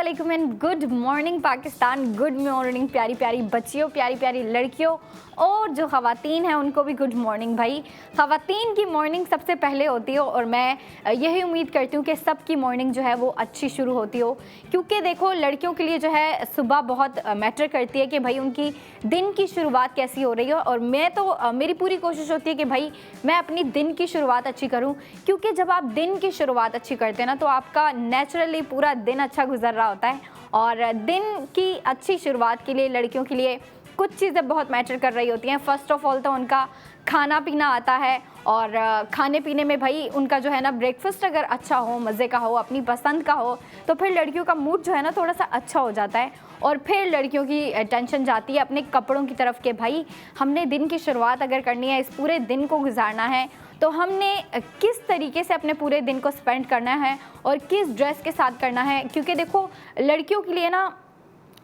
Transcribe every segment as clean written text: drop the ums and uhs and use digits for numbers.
वालेकुम and good morning Pakistan, good morning प्यारी प्यारी बच्चियों, प्यारी प्यारी लड़कियों और जो ख़वातीन हैं उनको भी गुड मॉर्निंग। भाई ख़वातीन की मॉर्निंग सबसे पहले होती हो और मैं यही उम्मीद करती हूँ कि सबकी मॉर्निंग जो है वो अच्छी शुरू होती हो, क्योंकि देखो लड़कियों के लिए जो है सुबह बहुत मैटर करती है कि भाई उनकी दिन की शुरुआत कैसी हो रही हो। और मैं तो मेरी पूरी कोशिश होती है कि भाई मैं अपनी दिन की शुरुआत अच्छी करूँ, क्योंकि जब आप दिन की शुरुआत अच्छी करते हैं ना तो आपका नेचुरली पूरा दिन अच्छा गुजर रहा होता है। और दिन की अच्छी शुरुआत के लिए लड़कियों के लिए कुछ चीज़ें बहुत मैटर कर रही होती हैं। फ़र्स्ट ऑफ ऑल तो उनका खाना पीना आता है, और खाने पीने में भाई उनका जो है ना ब्रेकफास्ट अगर अच्छा हो, मज़े का हो, अपनी पसंद का हो, तो फिर लड़कियों का मूड जो है ना थोड़ा सा अच्छा हो जाता है। और फिर लड़कियों की टेंशन जाती है अपने कपड़ों की तरफ कि भाई हमने दिन की शुरुआत अगर करनी है, इस पूरे दिन को गुजारना है, तो हमने किस तरीके से अपने पूरे दिन को स्पेंड करना है और किस ड्रेस के साथ करना है। क्योंकि देखो लड़कियों के लिए ना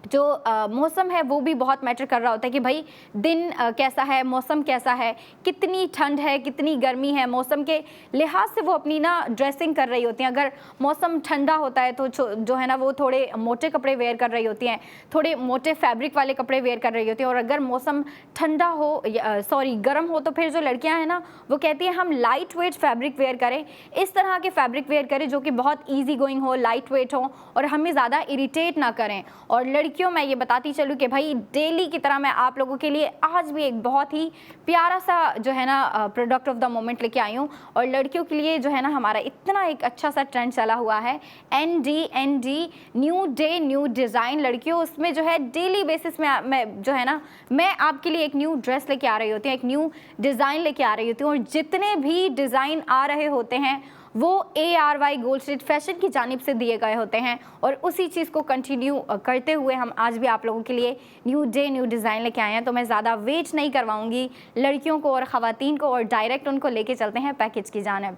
जो मौसम है वो भी बहुत मैटर कर रहा होता है कि भाई दिन कैसा है, मौसम कैसा है, कितनी ठंड है, कितनी गर्मी है, मौसम के लिहाज से वो अपनी ना ड्रेसिंग कर रही होती हैं। अगर मौसम ठंडा होता है तो जो है ना वो थोड़े मोटे कपड़े वेयर कर रही होती हैं, थोड़े मोटे फैब्रिक वाले कपड़े वेयर कर रही होती हैं। और अगर मौसम ठंडा हो गर्म हो तो फिर जो लड़कियाँ हैं ना वो कहती हैं हम लाइट वेट फैब्रिक वेयर करें, इस तरह के फैब्रिक वेयर करें जो कि बहुत ईजी गोइंग हो, लाइट वेट हो और हमें ज़्यादा इरीटेट ना करें। और लड़कियों मैं ये बताती चलूँ कि भाई डेली की तरह मैं आप लोगों के लिए आज भी एक बहुत ही प्यारा सा जो है ना प्रोडक्ट ऑफ द मोमेंट लेके आई हूँ। और लड़कियों के लिए जो है ना हमारा इतना एक अच्छा सा ट्रेंड चला हुआ है ND new day new design. लड़कियों उसमें जो है डेली बेसिस में मैं जो है ना मैं आपके लिए एक न्यू ड्रेस लेके आ रही होती हूँ, एक न्यू डिज़ाइन लेके आ रही होती हूँ। और जितने भी डिज़ाइन आ रहे होते हैं वो ARY गोल्ड स्ट्रीट फैशन की जानिब से दिए गए होते हैं। और उसी चीज़ को कंटिन्यू करते हुए हम आज भी आप लोगों के लिए न्यू डे न्यू डिज़ाइन लेके आए हैं। तो मैं ज़्यादा वेट नहीं करवाऊंगी लड़कियों को और ख़वातीन को और डायरेक्ट उनको लेके चलते हैं पैकेज की जानिब।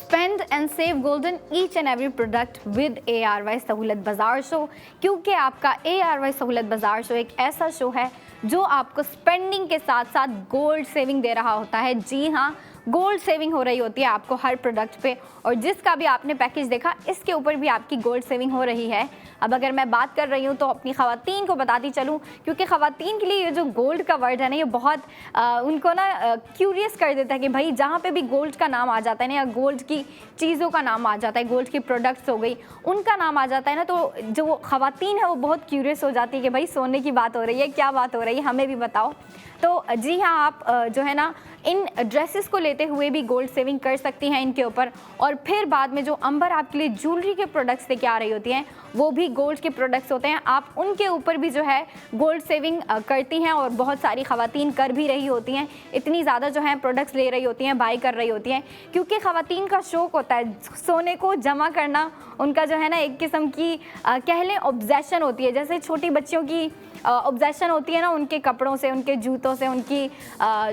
Spend and save golden each and every product with ARY सहूलत बाज़ार शो, क्योंकि आपका ARY सहूलत बाज़ार शो एक ऐसा शो है जो आपको स्पेंडिंग के साथ साथ गोल्ड सेविंग दे रहा होता है। जी हाँ, गोल्ड सेविंग हो रही होती है आपको हर प्रोडक्ट पे, और जिसका भी आपने पैकेज देखा इसके ऊपर भी आपकी गोल्ड सेविंग हो रही है। अब अगर मैं बात कर रही हूँ तो अपनी ख़वातीन को बताती चलूँ, क्योंकि ख़वातीन के लिए ये जो गोल्ड का वर्ड है ना ये बहुत उनको ना क्यूरियस कर देता है कि भाई जहाँ पे भी गोल्ड का नाम आ जाता है ना, या गोल्ड की चीज़ों का नाम आ जाता है, गोल्ड की प्रोडक्ट्स हो गई उनका नाम आ जाता है ना, तो जो ख़वातीन है वो बहुत क्यूरियस हो जाती है कि भाई सोने की बात हो रही है, क्या बात हो रही है, हमें भी बताओ। तो जी हाँ, आप जो है ना इन ड्रेसेस को लेते हुए भी गोल्ड सेविंग कर सकती हैं इनके ऊपर। और फिर बाद में जो अंबर आपके लिए ज्वेलरी के प्रोडक्ट्स लेके आ रही होती हैं वो भी गोल्ड के प्रोडक्ट्स होते हैं, आप उनके ऊपर भी जो है गोल्ड सेविंग करती हैं। और बहुत सारी ख़वातीन कर भी रही होती हैं, इतनी ज़्यादा जो है प्रोडक्ट्स ले रही होती हैं, बाई कर रही होती हैं, क्योंकि ख़वातीन का शौक़ होता है सोने को जमा करना। उनका जो है ना एक किस्म की कह लें ऑब्सेशन होती है, जैसे छोटी बच्चियों की ऑब्सेशन होती है ना उनके कपड़ों से, उनके जूतों से, उनकी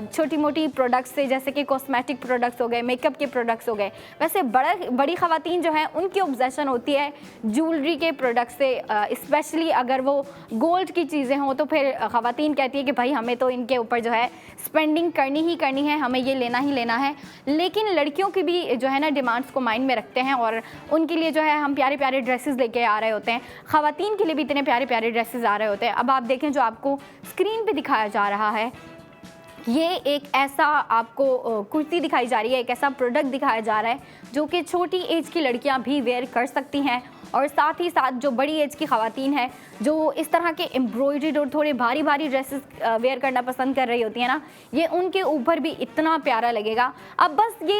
छोटी मोटी प्रोडक्ट्स से, जैसे कि कॉस्मेटिक प्रोडक्ट्स हो गए, मेकअप के प्रोडक्ट्स हो गए। वैसे बड़ी ख़वातीन जो हैं उनकी ऑब्सेशन होती है ज्वेलरी के प्रोडक्ट्स से, स्पेशली अगर वो गोल्ड की चीज़ें हों तो फिर ख़वातीन कहती है कि भाई हमें तो इनके ऊपर जो है स्पेंडिंग करनी ही करनी है, हमें ये लेना ही लेना है। लेकिन लड़कियों की भी जो है ना डिमांड्स को माइंड में रखते हैं और उनके लिए जो है हम प्यारे प्यारे ड्रेसेस लेके आ रहे होते हैं। ख़वातीन के लिए भी इतने प्यारे प्यारे ड्रेसेस आ रहे होते हैं। अब आप देखें जो आपको स्क्रीन पे दिखाया जा रहा है, ये एक ऐसा आपको कुर्ती दिखाई जा रही है, एक ऐसा प्रोडक्ट दिखाया जा रहा है जो कि छोटी एज की लड़कियां भी वेयर कर सकती हैं। और साथ ही साथ जो बड़ी एज की ख़वातीन है जो इस तरह के एम्ब्रॉयडर्ड और थोड़े भारी भारी ड्रेसेस वेयर करना पसंद कर रही होती है ना, ये उनके ऊपर भी इतना प्यारा लगेगा। अब बस ये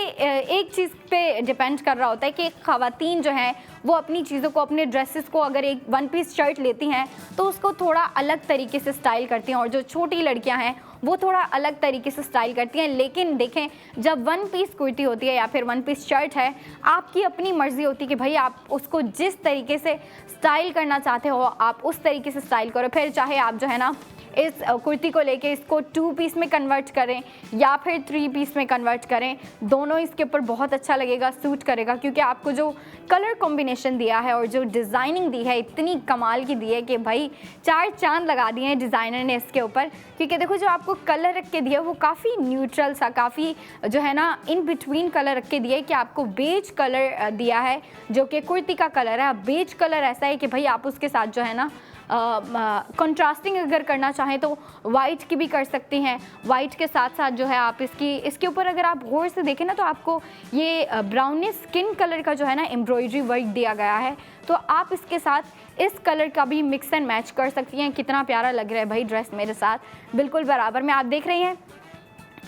एक चीज़ पे डिपेंड कर रहा होता है कि ख़वातीन जो है वो अपनी चीज़ों को, अपने ड्रेसेस को अगर एक वन पीस शर्ट लेती हैं तो उसको थोड़ा अलग तरीके से स्टाइल करती हैं, और जो छोटी लड़कियां हैं वो थोड़ा अलग तरीके से स्टाइल करती हैं। लेकिन देखें जब वन पीस कुर्ती होती है या फिर वन पीस शर्ट है, आपकी अपनी मर्ज़ी होती है कि भाई आप उसको जिस तरीके से स्टाइल करना चाहते हो आप उस तरीके से स्टाइल करो। फिर चाहे आप जो है ना इस कुर्ती को लेके इसको 2 पीस में कन्वर्ट करें या फिर 3 पीस में कन्वर्ट करें, दोनों इसके ऊपर बहुत अच्छा लगेगा, सूट करेगा, क्योंकि आपको जो कलर कॉम्बिनेशन दिया है और जो डिज़ाइनिंग दी है इतनी कमाल की दी है कि भाई 4 चांद लगा दिए हैं डिज़ाइनर ने इसके ऊपर। क्योंकि देखो जो आपको कलर रख के दिया वो काफ़ी न्यूट्रल सा, काफ़ी जो है ना इन बिटवीन कलर रख के दिया है कि आपको बेज कलर दिया है जो कि कुर्ती का कलर है। बेज कलर ऐसा है कि भाई आप उसके साथ जो है ना कंट्रास्टिंग अगर करना चाहें तो वाइट की भी कर सकती हैं। वाइट के साथ साथ जो है आप इसके ऊपर अगर आप गौर से देखें ना तो आपको ये ब्राउनिश स्किन कलर का जो है ना एम्ब्रॉयडरी वर्क दिया गया है, तो आप इसके साथ इस कलर का भी मिक्स एंड मैच कर सकती हैं। कितना प्यारा लग रहा है भाई ड्रेस मेरे साथ बिल्कुल बराबर में। आप देख रही हैं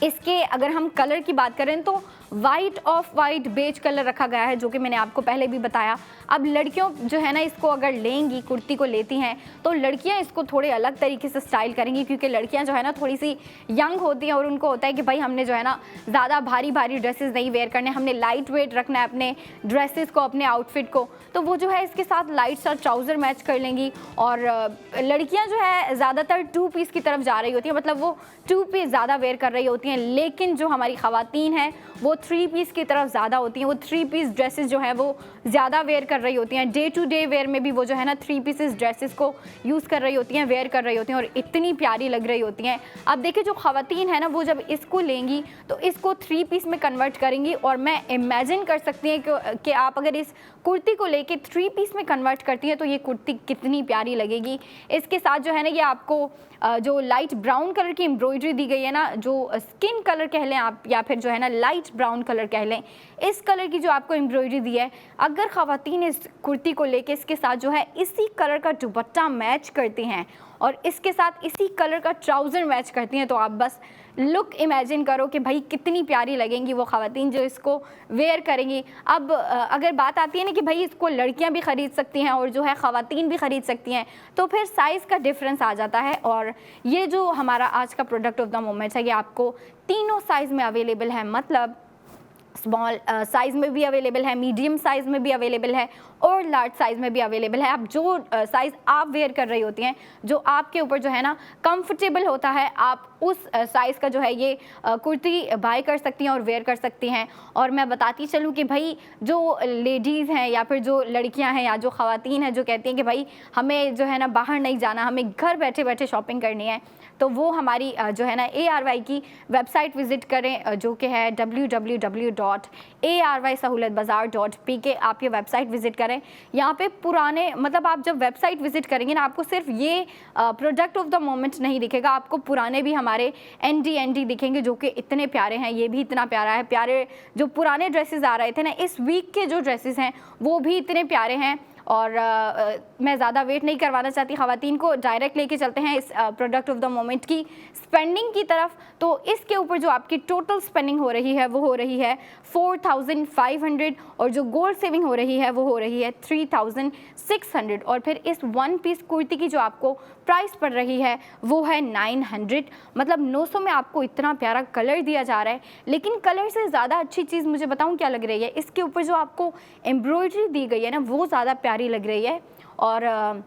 इसके अगर हम कलर की बात करें तो white off white beige colour रखा गया है, जो कि मैंने आपको पहले भी बताया। अब लड़कियों जो है ना इसको अगर लेंगी, कुर्ती को लेती हैं, तो लड़कियां इसको थोड़े अलग तरीके से स्टाइल करेंगी, क्योंकि लड़कियां जो है ना थोड़ी सी यंग होती हैं और उनको होता है कि भाई हमने जो है ना ज़्यादा भारी भारी ड्रेसेस नहीं वेयर करने, हमने लाइट वेट रखना है अपने ड्रेसेस को, अपने आउटफिट को। तो वो जो है इसके साथ लाइट सा ट्राउज़र मैच कर लेंगी। और लड़कियाँ जो है ज़्यादातर 2 पीस की तरफ जा रही होती हैं, मतलब वो 2 पीस ज़्यादा वेयर कर रही होती हैं, लेकिन जो हमारी ख़वातीन हैं वो 3 पीस की तरफ ज़्यादा होती हैं। वो 3 पीस ड्रेसेस जो हैं वो ज़्यादा वेयर कर रही होती हैं। डे टू डे वेयर में भी वो जो है ना 3 पीसेस ड्रेसेस को यूज़ कर रही होती हैं, वेयर कर रही होती हैं और इतनी प्यारी लग रही होती हैं। अब देखिए जो ख़वातीन है ना वो जब इसको लेंगी तो इसको 3 पीस में कन्वर्ट करेंगी, और मैं इमेजिन कर सकती हैं कि आप अगर इस कुर्ती को लेके 3 पीस में कन्वर्ट करती हैं तो ये कुर्ती कितनी प्यारी लगेगी। इसके साथ जो है ना ये आपको जो लाइट ब्राउन कलर की एम्ब्रॉयडरी दी गई है ना, जो स्किन कलर कह लें आप या फिर जो है ना लाइट ब्राउन कलर कह लें, इस कलर की जो आपको एम्ब्रॉयडरी दी है, अगर ख़वातीन इस कुर्ती को लेके इसके साथ जो है इसी कलर का दुपट्टा मैच करती हैं और इसके साथ इसी कलर का ट्राउज़र मैच करती हैं, तो आप बस लुक इमेजिन करो कि भाई कितनी प्यारी लगेंगी वो ख़वातीन जो इसको वेयर करेंगी। अब अगर बात आती है ना कि भाई इसको लड़कियां भी ख़रीद सकती हैं और जो है ख़वातीन भी ख़रीद सकती हैं, तो फिर साइज़ का डिफरेंस आ जाता है। और ये जो हमारा आज का प्रोडक्ट ऑफ द मोमेंट है ये आपको तीनों साइज़ में अवेलेबल है, मतलब स्मॉल साइज़ में भी अवेलेबल है, मीडियम साइज़ में भी अवेलेबल है और लार्ज साइज़ में भी अवेलेबल है। आप जो साइज़ आप वेयर कर रही होती हैं, जो आपके ऊपर जो है ना कंफर्टेबल होता है, आप उस साइज़ का जो है ये कुर्ती बाय कर सकती हैं और वेयर कर सकती हैं। और मैं बताती चलूँ कि भाई जो लेडीज़ हैं या फिर जो लड़कियां हैं या जो ख़वातीन हैं जो कहती हैं कि भाई हमें जो है ना बाहर नहीं जाना, हमें घर बैठे बैठे शॉपिंग करनी है, तो वो हमारी जो है ना ARY की वेबसाइट विज़िट करें, जो कि है www.arysahoolatbazaar.pk। आप ये वेबसाइट विज़िट करें। यहाँ पे पुराने, मतलब आप जब वेबसाइट विज़िट करेंगे ना आपको सिर्फ ये प्रोडक्ट ऑफ द मोमेंट नहीं दिखेगा, आपको पुराने भी हमारे ND दिखेंगे जो कि इतने प्यारे हैं। ये भी इतना प्यारा है, प्यारे जो पुराने ड्रेसेस आ रहे थे ना, इस वीक के जो ड्रेसेस हैं वो भी इतने प्यारे हैं। और मैं ज़्यादा वेट नहीं करवाना चाहती, ख़वातीन को डायरेक्ट लेके चलते हैं इस प्रोडक्ट ऑफ द मोमेंट की स्पेंडिंग की तरफ। तो इसके ऊपर जो आपकी टोटल स्पेंडिंग हो रही है वो हो रही है 4500 और जो गोल्ड सेविंग हो रही है वो हो रही है 3600। और फिर इस 1 पीस कुर्ती की जो आपको प्राइस पड़ रही है वो है 900, मतलब 900 में आपको इतना प्यारा कलर दिया जा रहा है। लेकिन कलर से ज़्यादा अच्छी चीज़ मुझे बताऊं क्या लग रही है, इसके ऊपर जो आपको एम्ब्रॉयडरी दी गई है ना वो ज़्यादा प्यारी लग रही है। और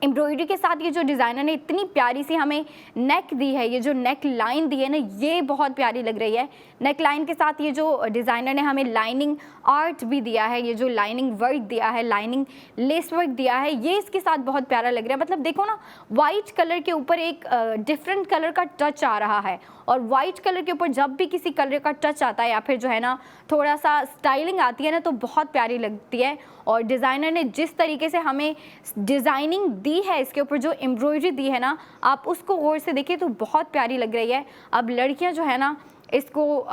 एम्ब्रॉयडरी के साथ ये जो डिज़ाइनर ने इतनी प्यारी सी हमें नेक दी है, ये जो नेक लाइन दी है ना ये बहुत प्यारी लग रही है। नेक लाइन के साथ ये जो डिज़ाइनर ने हमें लाइनिंग आर्ट भी दिया है, ये जो लाइनिंग वर्क दिया है, लाइनिंग लेस वर्क दिया है, ये इसके साथ बहुत प्यारा लग रहा है। मतलब देखो ना, वाइट कलर के ऊपर एक डिफरेंट कलर का टच आ रहा है, और वाइट कलर के ऊपर जब भी किसी कलर का टच आता है या फिर जो है ना थोड़ा सा स्टाइलिंग आती है ना तो बहुत प्यारी लगती है। और डिज़ाइनर ने जिस तरीके से हमें डिज़ाइनिंग दी है, इसके ऊपर जो एम्ब्रॉयडरी दी है ना, आप उसको गौर से देखिए तो बहुत प्यारी लग रही है। अब लड़कियां जो है ना इसको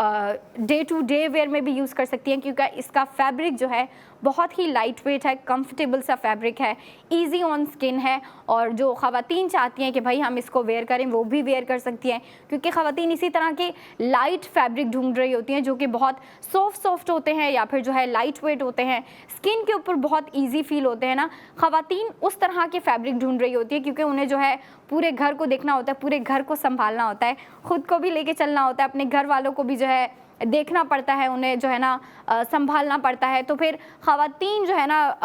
डे टू डे वेयर में भी यूज़ कर सकती हैं, क्योंकि इसका फैब्रिक जो है बहुत ही लाइट वेट है, कंफर्टेबल सा फैब्रिक है, इजी ऑन स्किन है। और जो ख़वातीन चाहती हैं कि भाई हम इसको वेयर करें वो भी वेयर कर सकती हैं, क्योंकि ख़वातीन इसी तरह के लाइट फैब्रिक ढूंढ रही होती हैं जो कि बहुत सॉफ्ट होते हैं या फिर जो है लाइट वेट होते हैं, स्किन के ऊपर बहुत ईजी फील होते हैं ना। ख़वातीन उस तरह के फैब्रिक ढूंढ रही होती है, क्योंकि उन्हें जो है पूरे घर को देखना होता है, पूरे घर को संभालना होता है, ख़ुद को भी लेके चलना होता है, अपने घर वालों को भी जो है देखना पड़ता है, उन्हें जो है ना संभालना पड़ता है। तो फिर ख़वातीन जो है ना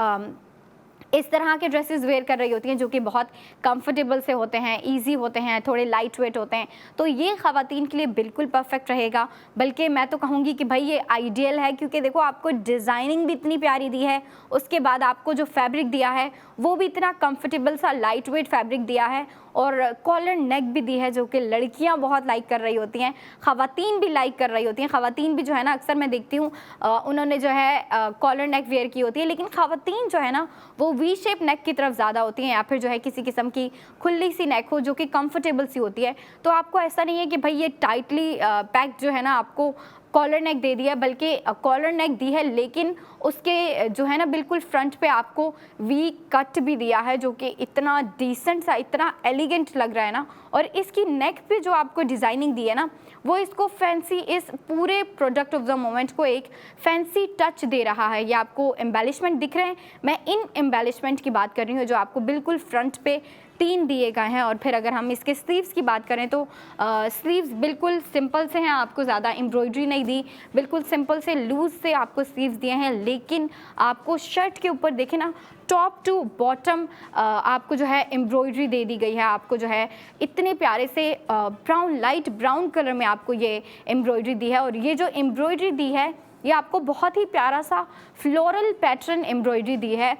इस तरह के ड्रेसेस वेयर कर रही होती हैं जो कि बहुत कंफर्टेबल से होते हैं, इजी होते हैं, थोड़े लाइट वेट होते हैं, तो ये ख़वातीन के लिए बिल्कुल परफेक्ट रहेगा। बल्कि मैं तो कहूँगी कि भाई ये आइडियल है, क्योंकि देखो आपको डिज़ाइनिंग भी इतनी प्यारी दी है, उसके बाद आपको जो फैब्रिक दिया है वो भी इतना कंफर्टेबल सा लाइट वेट फैब्रिक दिया है, और कॉलर नेक भी दी है जो कि लड़कियां बहुत लाइक कर रही होती हैं, ख़वातीन भी लाइक कर रही होती हैं। ख़वातीन भी जो है ना, अक्सर मैं देखती हूँ उन्होंने जो है कॉलर नेक वेयर की होती है, लेकिन ख़वातीन जो है ना वो वी शेप नेक की तरफ ज़्यादा होती हैं, या फिर जो है किसी किस्म की खुली सी नेक हो जो कि कंफर्टेबल सी होती है। तो आपको ऐसा नहीं है कि भाई ये टाइटली पैक्ड जो है ना आपको कॉलर नेक दे दिया, बल्कि कॉलर नेक दी है, लेकिन उसके जो है ना बिल्कुल फ्रंट पे आपको वी कट भी दिया है जो कि इतना डिसेंट सा, इतना एलिगेंट लग रहा है ना। और इसकी नेक पे जो आपको डिज़ाइनिंग दी है ना, वो इसको फैंसी, इस पूरे प्रोडक्ट ऑफ द मोमेंट को एक फैंसी टच दे रहा है। ये आपको एम्बेलिशमेंट दिख रहे हैं, मैं इन एम्बेलिशमेंट की बात कर रही हूँ जो आपको बिल्कुल फ्रंट पे 3 दिए गए हैं। और फिर अगर हम इसके स्लीव्स की बात करें तो स्लीव्स बिल्कुल सिंपल से हैं, आपको ज़्यादा एम्ब्रॉयडरी नहीं दी, बिल्कुल सिंपल से लूज़ से आपको स्लीव्स दिए हैं। लेकिन आपको शर्ट के ऊपर देखें ना, टॉप टू बॉटम आपको जो है एम्ब्रॉयडरी दे दी गई है। आपको जो है इतने प्यारे से ब्राउन, लाइट ब्राउन कलर में आपको ये एम्ब्रॉयडरी दी है। और ये जो एम्ब्रॉयडरी दी है ये आपको बहुत ही प्यारा सा फ्लोरल पैटर्न एम्ब्रॉयडरी दी है।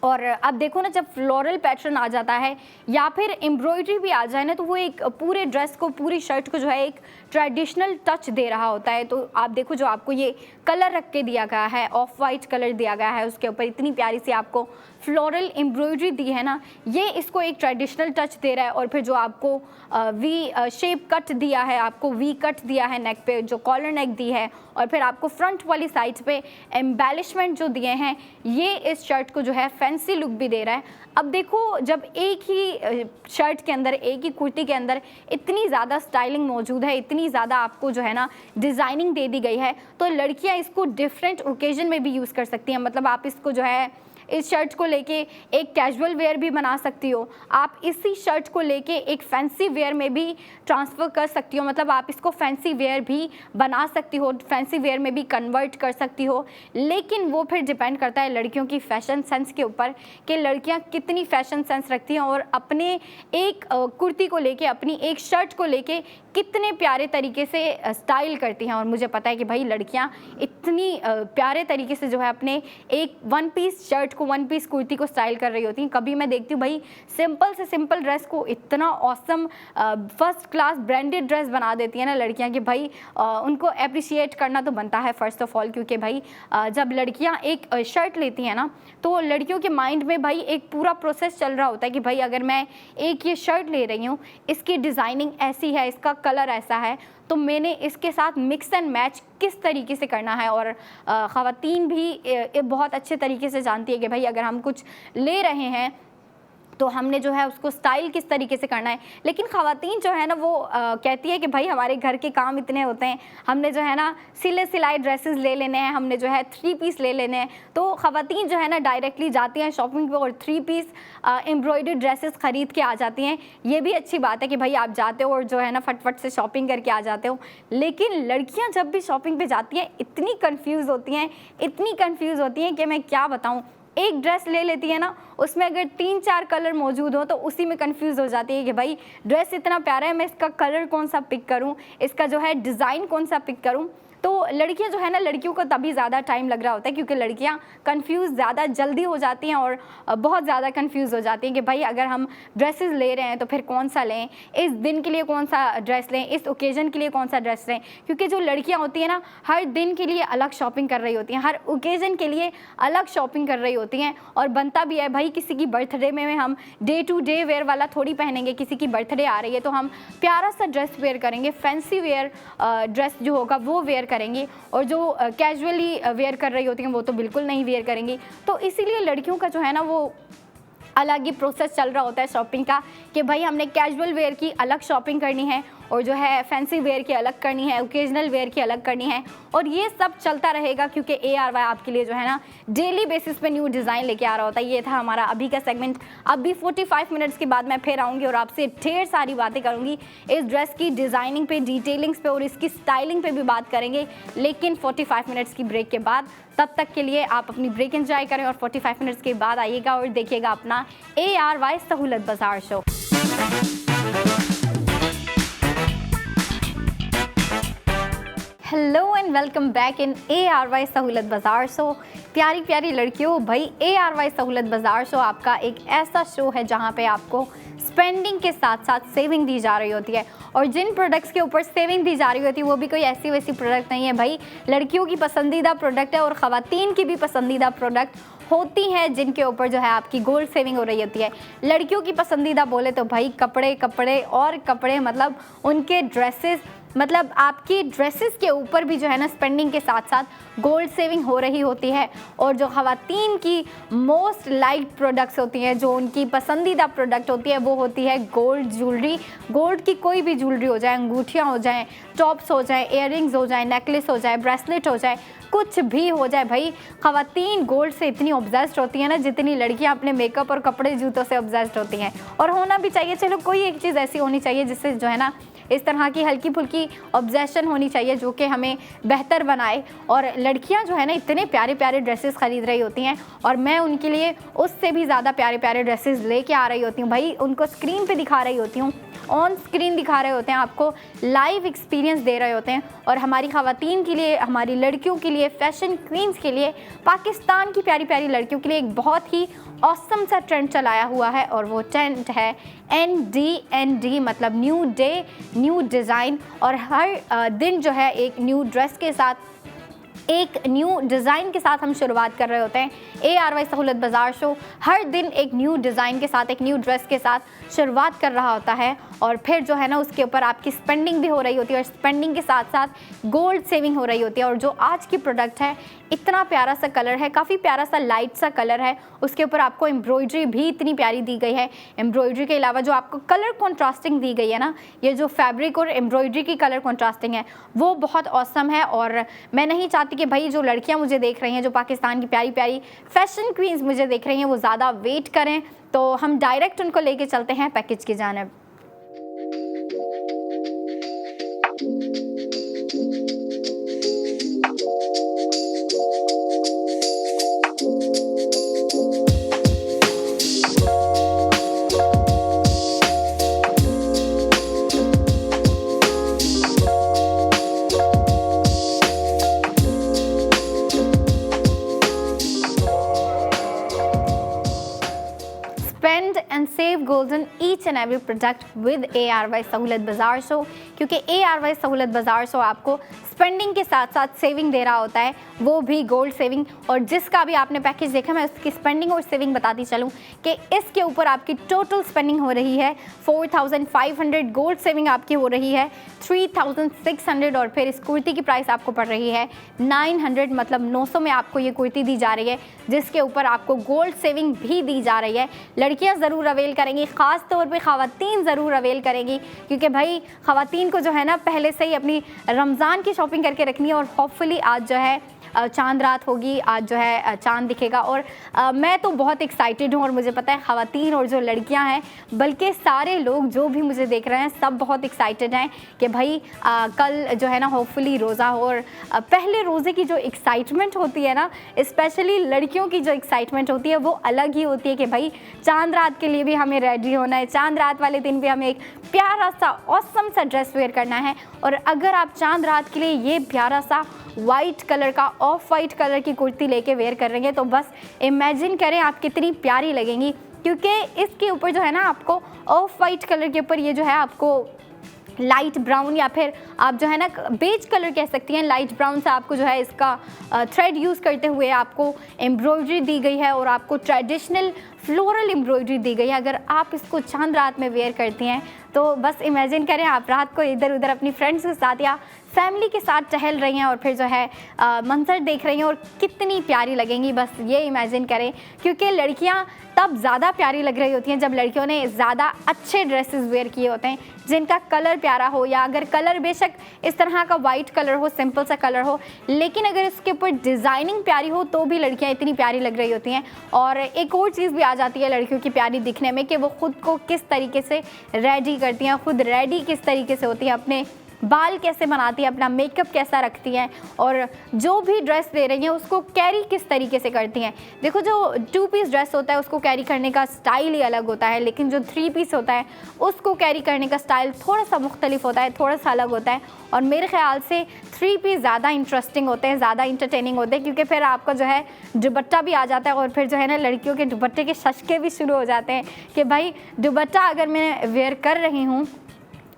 और अब देखो ना, जब फ्लोरल पैटर्न आ जाता है या फिर एम्ब्रॉयडरी भी आ जाए ना, तो वो एक पूरे ड्रेस को, पूरी शर्ट को जो है एक ट्रेडिशनल टच दे रहा होता है। तो आप देखो जो आपको ये कलर रख के दिया गया है, ऑफ वाइट कलर दिया गया है, उसके ऊपर इतनी प्यारी सी आपको फ्लोरल एम्ब्रॉयडरी दी है ना, ये इसको एक ट्रेडिशनल टच दे रहा है। और फिर जो आपको वी शेप कट दिया है, आपको वी कट दिया है नेक पे, जो कॉलर नेक दी है, और फिर आपको फ्रंट वाली साइड पे एम्बेलिशमेंट जो दिए हैं, ये इस शर्ट को जो है फैंसी लुक भी दे रहा है। अब देखो, जब एक ही शर्ट के अंदर, एक ही कुर्ती के अंदर इतनी ज़्यादा स्टाइलिंग मौजूद है, इतनी ज़्यादा आपको जो है ना डिज़ाइनिंग दे दी गई है, तो लड़कियां इसको डिफरेंट ओकेजन में भी यूज़ कर सकती हैं। मतलब आप इसको जो है, इस शर्ट को लेके एक कैजुअल वेयर भी बना सकती हो, आप इसी शर्ट को लेके एक फैंसी वेयर में भी ट्रांसफ़र कर सकती हो। मतलब आप इसको फैंसी वेयर भी बना सकती हो, फैंसी वेयर में भी कन्वर्ट कर सकती हो। लेकिन वो फिर डिपेंड करता है लड़कियों की फ़ैशन सेंस के ऊपर कि लड़कियां कितनी फ़ैशन सेंस रखती हैं और अपने एक कुर्ती को लेके, अपनी एक शर्ट को लेके कितने प्यारे तरीके से स्टाइल करती हैं। और मुझे पता है कि भाई लड़कियां इतनी प्यारे तरीके से जो है अपने एक वन पीस शर्ट को, वन पीस कुर्ती को स्टाइल कर रही होती हैं। कभी मैं देखती हूँ भाई सिंपल से सिंपल ड्रेस को इतना awesome first class branded dress बना देती हैं ना लड़कियां कि भाई उनको अप्रिशिएट करना तो बनता है फर्स्ट ऑफ ऑल। क्योंकि भाई जब लड़कियां एक शर्ट लेती हैं ना, तो लड़कियों के माइंड में भाई एक पूरा प्रोसेस चल रहा होता है कि भाई अगर मैं एक ये शर्ट ले रही हूँ, इसकी डिज़ाइनिंग ऐसी है, इसका कलर ऐसा है, तो मैंने इसके साथ मिक्स एंड मैच किस तरीके से करना है। और ख़वातीन भी बहुत अच्छे तरीके से जानती है कि भाई अगर हम कुछ ले रहे हैं तो हमने जो है उसको स्टाइल किस तरीके से करना है। लेकिन ख़वातीन जो है ना वो कहती है कि भाई हमारे घर के काम इतने होते हैं, हमने जो है ना सिले सिलाई ड्रेसेस ले लेने हैं, हमने जो है 3 पीस ले लेने हैं। तो ख़वातीन जो है ना डायरेक्टली जाती हैं शॉपिंग पे और 3 पीस एम्ब्रॉयडर्ड ड्रेसेस ख़रीद के आ जाती हैं। ये भी अच्छी बात है कि भाई आप जाते हो और जो है ना फटफट से शॉपिंग करके आ जाते हो। लेकिन लड़कियाँ जब भी शॉपिंग पर जाती हैं इतनी कन्फ्यूज़ होती हैं, इतनी कन्फ्यूज़ होती हैं कि मैं क्या बताऊँ। एक ड्रेस ले लेती है ना, उसमें अगर 3-4 कलर मौजूद हो तो उसी में कंफ्यूज हो जाती है कि भाई ड्रेस इतना प्यारा है, मैं इसका कलर कौन सा पिक करूं, इसका जो है डिज़ाइन कौन सा पिक करूं। तो लड़कियां जो है ना, लड़कियों को तभी ज़्यादा टाइम लग रहा होता है क्योंकि लड़कियां कंफ्यूज ज़्यादा जल्दी हो जाती हैं और बहुत ज़्यादा कंफ्यूज हो जाती हैं कि भाई अगर हम ड्रेसेस ले रहे हैं तो फिर कौन सा लें, इस दिन के लिए कौन सा ड्रेस लें, इस ओकेजन के लिए कौन सा ड्रेस लें। क्योंकि जो लड़कियां होती हैं ना, हर दिन के लिए अलग शॉपिंग कर रही होती हैं, हर ओकेजन के लिए अलग शॉपिंग कर रही होती हैं। और बनता भी है भाई, किसी की बर्थडे में हम डे टू डे वेयर वाला थोड़ी पहनेंगे, किसी की बर्थडे आ रही है तो हम प्यारा सा ड्रेस वेयर करेंगे, फैंसी वेयर ड्रेस जो होगा वो वेयर करेंगी। और जो कैजुअली वेयर कर रही होती हैं वो तो बिल्कुल नहीं वेयर करेंगी। तो इसीलिए लड़कियों का जो है ना वो अलग ही प्रोसेस चल रहा होता है शॉपिंग का कि भाई हमने कैजुअल वेयर की अलग शॉपिंग करनी है और जो है फैंसी वेयर की अलग करनी है, ओकेजनल वेयर की अलग करनी है, और ये सब चलता रहेगा क्योंकि ARY आपके लिए जो है ना डेली बेसिस पे न्यू डिज़ाइन लेके आ रहा होता है। ये था हमारा अभी का सेगमेंट। अभी 45 मिनट्स के बाद मैं फिर आऊँगी और आपसे ढेर सारी बातें करूँगी इस ड्रेस की डिज़ाइनिंग पे, डिटेलिंग्स पे और इसकी स्टाइलिंग पे भी बात करेंगे, लेकिन 45 मिनट्स की ब्रेक के बाद। तब तक के लिए आप अपनी ब्रेक एंजॉय करें और 45 मिनट्स के बाद आइएगा और देखिएगा अपना ARY सहूलत बाजार show. Hello and welcome back in ARY सहूलत बाजार शो। प्यारी प्यारी लड़कियों, भाई ARY सहूलत बाजार शो आपका एक ऐसा शो है जहां पे आपको स्पेंडिंग के साथ साथ सेविंग दी जा रही होती है, और जिन प्रोडक्ट्स के ऊपर सेविंग दी जा रही होती है वो भी कोई ऐसी वैसी प्रोडक्ट नहीं है भाई, लड़कियों की पसंदीदा प्रोडक्ट है और ख़वातीन की भी पसंदीदा प्रोडक्ट होती है जिनके ऊपर जो है आपकी गोल्ड सेविंग हो रही होती है। लड़कियों की पसंदीदा बोले तो भाई कपड़े कपड़े और कपड़े, मतलब उनके ड्रेसेस, मतलब आपकी ड्रेसेस के ऊपर भी जो है ना स्पेंडिंग के साथ साथ गोल्ड सेविंग हो रही होती है। और जो ख़वातीन की मोस्ट लाइक प्रोडक्ट्स होती हैं, जो उनकी पसंदीदा प्रोडक्ट होती है, वो होती है गोल्ड ज्वेलरी। गोल्ड की कोई भी ज्वेलरी हो जाए, अंगूठियाँ हो जाएं, टॉप्स हो जाएं, इयररिंग्स हो जाएं, नेकलेस हो जाए, ब्रेसलेट हो जाए, कुछ भी हो जाए भाई, ख़वातीन गोल्ड से इतनी ऑब्सेस्ड होती हैं ना जितनी लड़कियां अपने मेकअप और कपड़े जूतों से ऑब्सेस्ड होती हैं। और होना भी चाहिए, चलो कोई एक चीज़ ऐसी होनी चाहिए जिससे जो है ना इस तरह की हल्की फुल्की ऑब्सेशन होनी चाहिए जो कि हमें बेहतर बनाए। और लड़कियां जो है ना इतने प्यारे प्यारे ड्रेसेस ख़रीद रही होती हैं और मैं उनके लिए उससे भी ज़्यादा प्यारे प्यारे ड्रेसेस लेके आ रही होती हूँ भाई, उनको स्क्रीन पे दिखा रही होती हूँ, ऑन स्क्रीन दिखा रहे होते हैं, आपको लाइव एक्सपीरियंस दे रहे होते हैं। और हमारी ख़वातीन के लिए, हमारी लड़कियों के लिए, फैशन क्वींस के लिए, पाकिस्तान की प्यारी प्यारी लड़कियों के लिए एक बहुत ही ऑसम सा ट्रेंड चलाया हुआ है और वो ट्रेंड है ND मतलब न्यू डे न्यू डिज़ाइन। और हर दिन जो है एक न्यू ड्रेस के साथ, एक न्यू डिज़ाइन के साथ हम शुरुआत कर रहे होते हैं। ARY सहूलत बाजार शो हर दिन एक न्यू डिज़ाइन के साथ, एक न्यू ड्रेस के साथ शुरुआत कर रहा होता है और फिर जो है ना उसके ऊपर आपकी स्पेंडिंग भी हो रही होती है और स्पेंडिंग के साथ साथ गोल्ड सेविंग हो रही होती है। और जो आज की प्रोडक्ट है, इतना प्यारा सा कलर है, काफ़ी प्यारा सा लाइट सा कलर है, उसके ऊपर आपको एम्ब्रॉयडरी भी इतनी प्यारी दी गई है। एम्ब्रॉयडरी के अलावा जो आपको कलर कॉन्ट्रास्टिंग दी गई है ना, ये जो फैब्रिक और एम्ब्रॉयडरी की कलर कॉन्ट्रास्टिंग है वो बहुत ऑसम है। और मैं नहीं चाहती कि भाई जो लड़कियां मुझे देख रही हैं, जो पाकिस्तान की प्यारी प्यारी फैशन क्वींस मुझे देख रही हैं, वो ज़्यादा वेट करें, तो हम डायरेक्ट उनको लेके चलते हैं पैकेज की जानिब। Spend and save golden each and every product with ARY सहूलत बाजार शो, क्योंकि ARY सहूलत बाजार शो आपको स्पेंडिंग के साथ साथ सेविंग दे रहा होता है, वो भी गोल्ड सेविंग। और जिसका भी आपने पैकेज देखा, मैं उसकी स्पेंडिंग और सेविंग बताती चलूँ कि इसके ऊपर आपकी टोटल स्पेंडिंग हो रही है 4500, गोल्ड सेविंग आपकी हो रही है 3600 और फिर इस कुर्ती की प्राइस आपको पड़ रही है 900, मतलब 900 में आपको ये कुर्ती दी जा रही है जिसके ऊपर आपको गोल्ड सेविंग भी दी जा रही है। लड़कियां ज़रूर अवेल करेंगी, ख़ास तौर पे ख़वातीन ज़रूर अवेल करेंगी, क्योंकि भाई ख़वातीन को जो है ना पहले से ही अपनी रमज़ान की शॉपिंग करके रखनी है और होपफुली आज जो है चांद रात होगी, आज जो है चांद दिखेगा। और मैं तो बहुत एक्साइटेड हूँ और मुझे पता है ख़वातीन और जो लड़कियाँ हैं, बल्कि सारे लोग जो भी मुझे देख रहे हैं, सब बहुत एक्साइटेड हैं कि भाई कल जो है ना होपफुली रोज़ा हो। और पहले रोज़े की जो एक्साइटमेंट होती है ना, स्पेशली लड़कियों की जो एक्साइटमेंट होती है वो अलग ही होती है कि भाई चांद रात के लिए भी हमें रेडी होना है, चांद रात वाले दिन भी हमें एक प्यारा सा ऑसम सा ड्रेस वेयर करना है। और अगर आप चांद रात के लिए ये प्यारा सा वाइट कलर का, ऑफ वाइट कलर की कुर्ती लेके वेयर कर रहे हैं, तो बस इमेजिन करें आप कितनी प्यारी लगेंगी, क्योंकि इसके ऊपर जो है ना आपको ऑफ वाइट कलर के ऊपर ये जो है आपको लाइट ब्राउन या फिर आप जो है ना बेज कलर कह सकती हैं, लाइट ब्राउन से आपको जो है इसका थ्रेड यूज़ करते हुए आपको एम्ब्रॉयडरी दी गई है और आपको ट्रेडिशनल फ्लोरल एम्ब्रॉयडरी दी गई है। अगर आप इसको चांद रात में वेयर करती हैं तो बस इमेजिन करें आप रात को इधर उधर अपनी फ्रेंड्स के साथ या फैमिली के साथ टहल रही हैं और फिर जो है मंजर देख रही हैं और कितनी प्यारी लगेंगी, बस ये इमेजिन करें। क्योंकि लड़कियां तब ज़्यादा प्यारी लग रही होती हैं जब लड़कियों ने ज़्यादा अच्छे ड्रेसेस वेयर किए होते हैं जिनका कलर प्यारा हो, या अगर कलर बेशक इस तरह का वाइट कलर हो, सिंपल सा कलर हो, लेकिन अगर इसके ऊपर डिज़ाइनिंग प्यारी हो तो भी लड़कियां इतनी प्यारी लग रही होती हैं। और एक और चीज़ भी आ जाती है लड़कियों की प्यारी दिखने में कि वो खुद को किस तरीके से रेडी करती हैं, खुद रेडी किस तरीके से होती हैं, अपने बाल कैसे बनाती हैं, अपना मेकअप कैसा रखती हैं, और जो भी ड्रेस दे रही हैं उसको कैरी किस तरीके से करती हैं। देखो जो 2 पीस ड्रेस होता है उसको कैरी करने का स्टाइल ही अलग होता है, लेकिन जो 3 पीस होता है उसको कैरी करने का स्टाइल थोड़ा सा मुख्तलिफ होता है, थोड़ा सा अलग होता है। और मेरे ख्याल से 3 पीस ज़्यादा इंटरेस्टिंग होते हैं, ज़्यादा इंटरटेनिंग होते हैं, क्योंकि फिर आपका जो है दुपट्टा भी आ जाता है और फिर जो है ना लड़कियों के दुपट्टे के शशके भी शुरू हो जाते हैं कि भाई दुपट्टा अगर मैं वेयर कर रही हूँ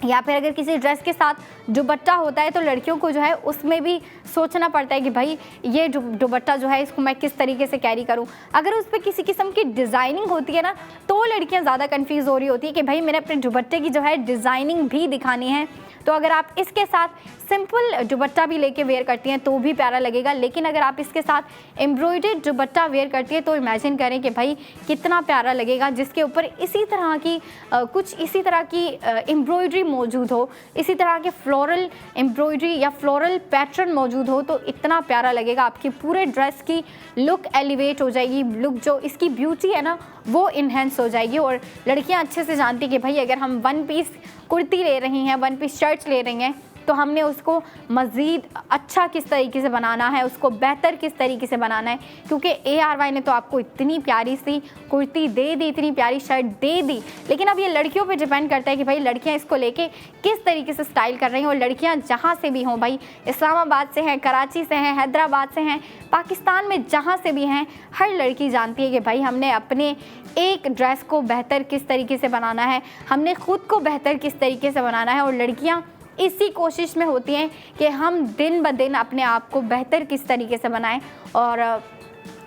या फिर अगर किसी ड्रेस के साथ दुपट्टा होता है तो लड़कियों को जो है उसमें भी सोचना पड़ता है कि भाई ये दुपट्टा जो है इसको मैं किस तरीके से कैरी करूं। अगर उस पर किसी किस्म की डिज़ाइनिंग होती है ना तो लड़कियां ज़्यादा कंफ्यूज हो रही होती है कि भाई मैंने अपने दुपट्टे की जो है डिज़ाइनिंग भी दिखानी है। तो अगर आप इसके साथ सिंपल दुपट्टा भी लेके वेयर करती हैं तो भी प्यारा लगेगा, लेकिन अगर आप इसके साथ एम्ब्रॉयडर्ड दुपट्टा वेयर करती है तो इमेजिन करें कि भाई कितना प्यारा लगेगा, जिसके ऊपर इसी तरह की कुछ इसी तरह की एम्ब्रॉयडरी मौजूद हो, इसी तरह के फ्लोरल एम्ब्रॉयडरी या फ्लोरल पैटर्न मौजूद हो तो इतना प्यारा लगेगा। आपकी पूरे ड्रेस की लुक एलिवेट हो जाएगी, लुक जो इसकी ब्यूटी है ना वो इन्हेंस हो जाएगी। और लड़कियां अच्छे से जानती कि भाई अगर हम 1 पीस कुर्ती ले रही हैं, 1 पीस शर्ट्स ले रही हैं तो हमने उसको मज़ीद अच्छा किस तरीके से बनाना है, उसको बेहतर किस तरीके से बनाना है। क्योंकि ARY ने तो आपको इतनी प्यारी सी कुर्ती दे दी, इतनी प्यारी शर्ट दे दी, लेकिन अब ये लड़कियों पे डिपेंड करता है कि भाई लड़कियां इसको लेके किस तरीके से स्टाइल कर रही हैं। और लड़कियां जहाँ से भी हों, भाई इस्लामाबाद से हैं, कराची से हैं, हैदराबाद से हैं, पाकिस्तान में जहाँ से भी हैं, हर लड़की जानती है कि भाई हमने अपने एक ड्रेस को बेहतर किस तरीके से बनाना है, हमने ख़ुद को बेहतर किस तरीके से बनाना है। और लड़कियाँ इसी कोशिश में होती हैं कि हम दिन ब दिन अपने आप को बेहतर किस तरीके से बनाएं, और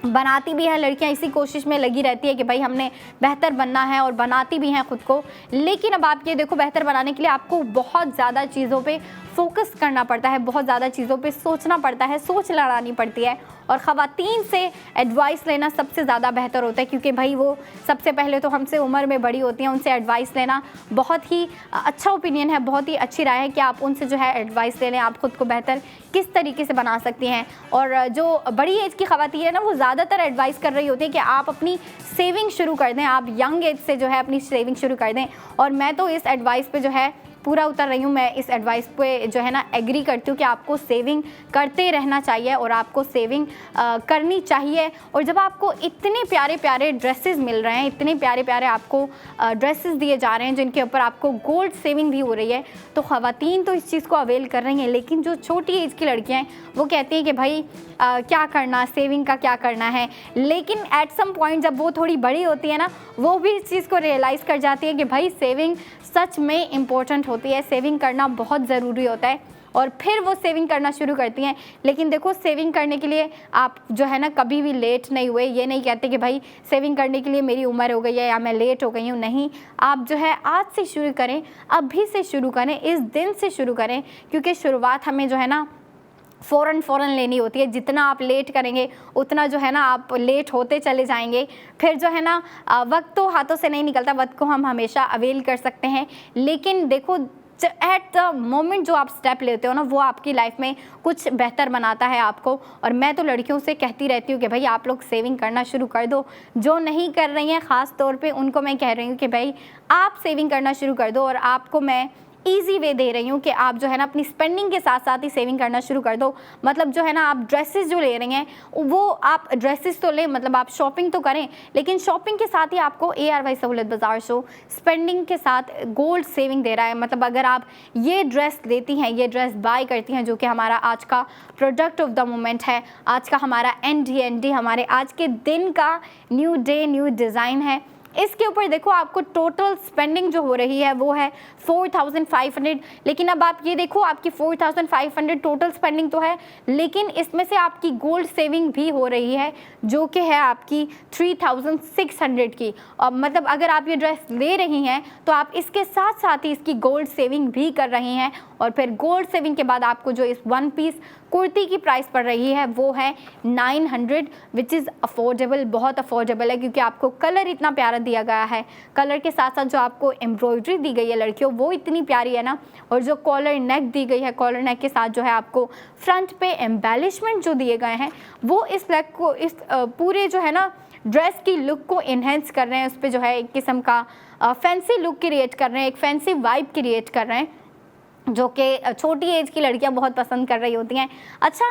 बनाती भी हैं लड़कियां, इसी कोशिश में लगी रहती है कि भाई हमने बेहतर बनना है और बनाती भी हैं ख़ुद को। लेकिन अब आप ये देखो, बेहतर बनाने के लिए आपको बहुत ज़्यादा चीज़ों पे फोकस करना पड़ता है, बहुत ज़्यादा चीज़ों पे सोचना पड़ता है, सोच लड़ानी पड़ती है। और ख़वातीन से एडवाइस लेना सबसे ज़्यादा बेहतर होता है, क्योंकि भाई वो सबसे पहले तो हमसे उम्र में बड़ी होती हैं, उनसे एडवाइस लेना बहुत ही अच्छा ओपिनियन है, बहुत ही अच्छी राय है कि आप उनसे जो है एडवाइस ले लें, आप ख़ुद को बेहतर किस तरीके से बना सकती हैं। और जो बड़ी एज की ख़वातीन है ना वो ज़्यादातर एडवाइस कर रही होती है कि आप अपनी सेविंग शुरू कर दें, आप यंग एज से जो है अपनी सेविंग शुरू कर दें। और मैं तो इस एडवाइस पे जो है पूरा उतर रही हूँ, मैं इस एडवाइस पे जो है ना एग्री करती हूँ कि आपको सेविंग करते रहना चाहिए और आपको सेविंग करनी चाहिए। और जब आपको इतने प्यारे प्यारे ड्रेसेस मिल रहे हैं, इतने प्यारे प्यारे आपको ड्रेसेस दिए जा रहे हैं जिनके ऊपर आपको गोल्ड सेविंग भी हो रही है, तो ख़वातीन तो इस चीज़ को अवेल कर रही हैं। लेकिन जो छोटी एज की लड़कियाँ हैं वो कहती हैं कि भाई क्या करना, सेविंग का क्या करना है। लेकिन एट सम पॉइंट जब वो थोड़ी बड़ी होती है ना, वो भी इस चीज़ को रियलाइज़ कर जाती है कि भाई सेविंग सच में इम्पोर्टेंट होती है, सेविंग करना बहुत ज़रूरी होता है। और फिर वो सेविंग करना शुरू करती हैं। लेकिन देखो, सेविंग करने के लिए आप जो है ना कभी भी लेट नहीं हुए। ये नहीं कहते कि भाई सेविंग करने के लिए मेरी उम्र हो गई है या मैं लेट हो गई हूँ, नहीं, आप जो है आज से शुरू करें, अभी से शुरू करें, इस दिन से शुरू करें। क्योंकि शुरुआत हमें जो है ना फ़ौरन लेनी होती है। जितना आप लेट करेंगे उतना जो है ना आप लेट होते चले जाएंगे। फिर जो है ना वक्त तो हाथों से नहीं निकलता, वक्त को हम हमेशा अवेल कर सकते हैं। लेकिन देखो, एट द मोमेंट जो आप स्टेप लेते हो ना वो आपकी लाइफ में कुछ बेहतर बनाता है आपको। और मैं तो लड़कियों से कहती रहती हूँ कि भाई आप लोग सेविंग करना शुरू कर दो। जो नहीं कर रही हैं ख़ास तौर पे उनको मैं कह रही हूँ कि भाई आप सेविंग करना शुरू कर दो। और आपको मैं ईजी वे दे रही हूँ कि आप जो है ना अपनी स्पेंडिंग के साथ साथ ही सेविंग करना शुरू कर दो। मतलब जो है ना आप ड्रेसेस जो ले रही हैं वो आप ड्रेसेस तो लें, मतलब आप शॉपिंग तो करें, लेकिन शॉपिंग के साथ ही आपको ARY सहूलत बाज़ार शो स्पेंडिंग के साथ गोल्ड सेविंग दे रहा है। मतलब अगर आप ये ड्रेस लेती हैं, ये ड्रेस बाय करती हैं, जो कि हमारा आज का प्रोडक्ट ऑफ द मोमेंट है, आज का हमारा NDND, हमारे आज के दिन का न्यू डे न्यू डिज़ाइन है, इसके ऊपर देखो आपको टोटल स्पेंडिंग जो हो रही है वो है 4500, लेकिन अब आप ये देखो आपकी 4500 टोटल स्पेंडिंग तो है, लेकिन इसमें से आपकी गोल्ड सेविंग भी हो रही है जो कि है आपकी 3600 की। मतलब अगर आप ये ड्रेस ले रही हैं तो आप इसके साथ साथ ही इसकी गोल्ड सेविंग भी कर रही हैं, और फिर गोल्ड सेविंग के बाद आपको जो इस वन पीस कुर्ती की प्राइस पड़ रही है वो है 900, विच इज़ अफोर्डेबल, बहुत अफोर्डेबल है, क्योंकि आपको कलर इतना प्यारा दिया गया है। कलर के साथ साथ जो आपको एम्ब्रॉयडरी दी गई है लड़कियों वो इतनी प्यारी है ना, और जो कॉलर नेक दी गई है, कॉलर नेक के साथ जो है आपको फ्रंट पे एम्बेलिशमेंट जो दिए गए हैं वो इस नेक को, इस पूरे जो है ना ड्रेस की लुक को इन्हेंस कर रहे हैं, उस पर जो है एक किस्म का फैंसी लुक क्रिएट कर रहे हैं, एक फैंसी वाइब क्रिएट कर रहे हैं, जो कि छोटी एज की लड़कियां बहुत पसंद कर रही होती हैं। अच्छा,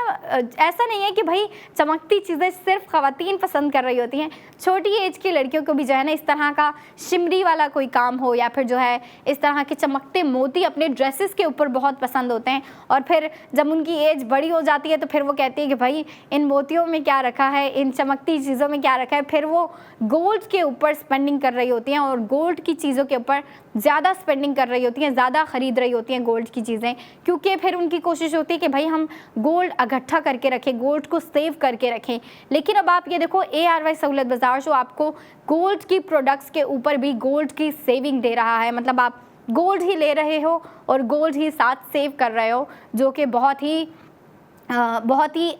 ऐसा नहीं है कि भाई चमकती चीज़ें सिर्फ ख़वातीन पसंद कर रही होती हैं, छोटी एज की लड़कियों को भी जो है ना इस तरह का शिमरी वाला कोई काम हो या फिर जो है इस तरह के चमकते मोती अपने ड्रेसेस के ऊपर बहुत पसंद होते हैं, और फिर जब उनकी एज बड़ी हो जाती है तो फिर वो कहती है कि भाई इन मोतियों में क्या रखा है, इन चमकती चीज़ों में क्या रखा है, फिर वो गोल्ड के ऊपर स्पेंडिंग कर रही होती हैं और गोल्ड की चीज़ों के ऊपर ज़्यादा स्पेंडिंग कर रही होती हैं, ज़्यादा ख़रीद रही होती हैं गोल्ड की चीज़ें, क्योंकि फिर उनकी कोशिश होती है कि भाई हम गोल्ड इकट्ठा करके रखें, गोल्ड को सेव करके रखें। लेकिन अब आप ये देखो ARY सहूलत बाज़ार जो आपको गोल्ड की प्रोडक्ट्स के ऊपर भी गोल्ड की सेविंग दे रहा है, मतलब आप गोल्ड ही ले रहे हो और गोल्ड ही साथ सेव कर रहे हो, जो कि बहुत ही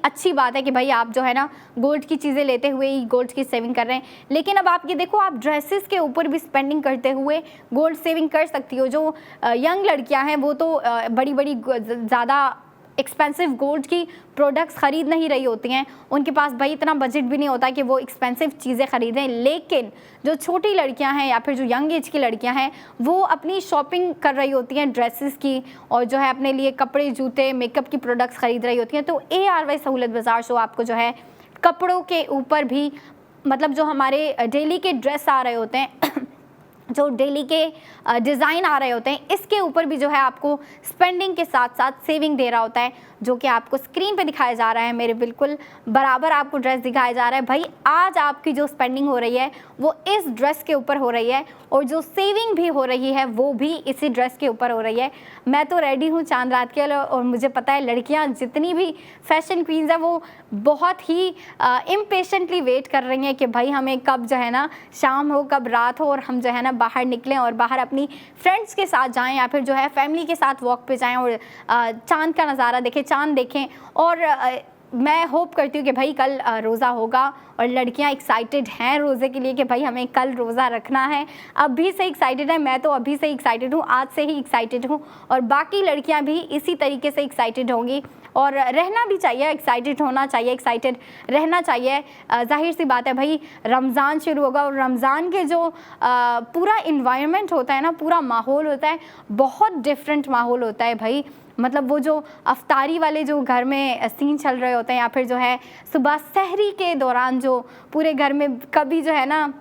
अच्छी बात है कि भाई आप जो है ना गोल्ड की चीज़ें लेते हुए ही गोल्ड की सेविंग कर रहे हैं। लेकिन अब आप ये देखो आप ड्रेसेस के ऊपर भी स्पेंडिंग करते हुए गोल्ड सेविंग कर सकती हो। जो यंग लड़कियां हैं वो तो बड़ी बड़ी ज़्यादा एक्सपेंसिव गोल्ड की प्रोडक्ट्स ख़रीद नहीं रही होती हैं, उनके पास भाई इतना बजट भी नहीं होता कि वो एक्सपेंसिव चीज़ें ख़रीदें। लेकिन जो छोटी लड़कियां हैं या फिर जो यंग एज की लड़कियां हैं वो अपनी शॉपिंग कर रही होती हैं ड्रेसेस की, और जो है अपने लिए कपड़े, जूते, मेकअप की प्रोडक्ट्स ख़रीद रही होती हैं। तो ARY सहूलत बाज़ार शो आपको जो है कपड़ों के ऊपर भी, मतलब जो हमारे डेली के ड्रेस आ रहे होते हैं जो डेली के डिज़ाइन आ रहे होते हैं, इसके ऊपर भी जो है आपको स्पेंडिंग के साथ साथ सेविंग दे रहा होता है, जो कि आपको स्क्रीन पे दिखाया जा रहा है। मेरे बिल्कुल बराबर आपको ड्रेस दिखाया जा रहा है। भाई आज आपकी जो स्पेंडिंग हो रही है वो इस ड्रेस के ऊपर हो रही है, और जो सेविंग भी हो रही है वो भी इसी ड्रेस के ऊपर हो रही है। मैं तो रेडी हूँ चांद रात के लिए, और मुझे पता है लड़कियाँ जितनी भी फैशन क्वींस हैं वो बहुत ही इम्पेशेंटली वेट कर रही हैं कि भाई हमें कब जो है ना शाम हो, कब रात हो, और हम जो है ना बाहर निकलें और बाहर अपनी फ्रेंड्स के साथ जाएं या फिर जो है फैमिली के साथ वॉक पे जाएं और चांद का नज़ारा देखें, चांद देखें। और मैं होप करती हूँ कि भाई कल रोज़ा होगा और लड़कियाँ एक्साइटेड हैं रोज़े के लिए कि भाई हमें कल रोज़ा रखना है। अभी से एक्साइटेड है, मैं तो अभी से एक्साइटेड हूँ, आज से ही एक्साइटेड हूँ, और बाकी लड़कियाँ भी इसी तरीके से एक्साइटेड होंगी, और रहना भी चाहिए, एक्साइटेड होना चाहिए, एक्साइटेड रहना चाहिए। जाहिर सी बात है भाई रमज़ान शुरू होगा, और रमज़ान के जो पूरा इन्वायरमेंट होता है ना, पूरा माहौल होता है, बहुत डिफरेंट माहौल होता है भाई। मतलब वो जो अफ्तारी वाले जो घर में सीन चल रहे होते हैं, या फिर जो है सुबह सहरी के दौरान जो पूरे घर में कभी जो है ना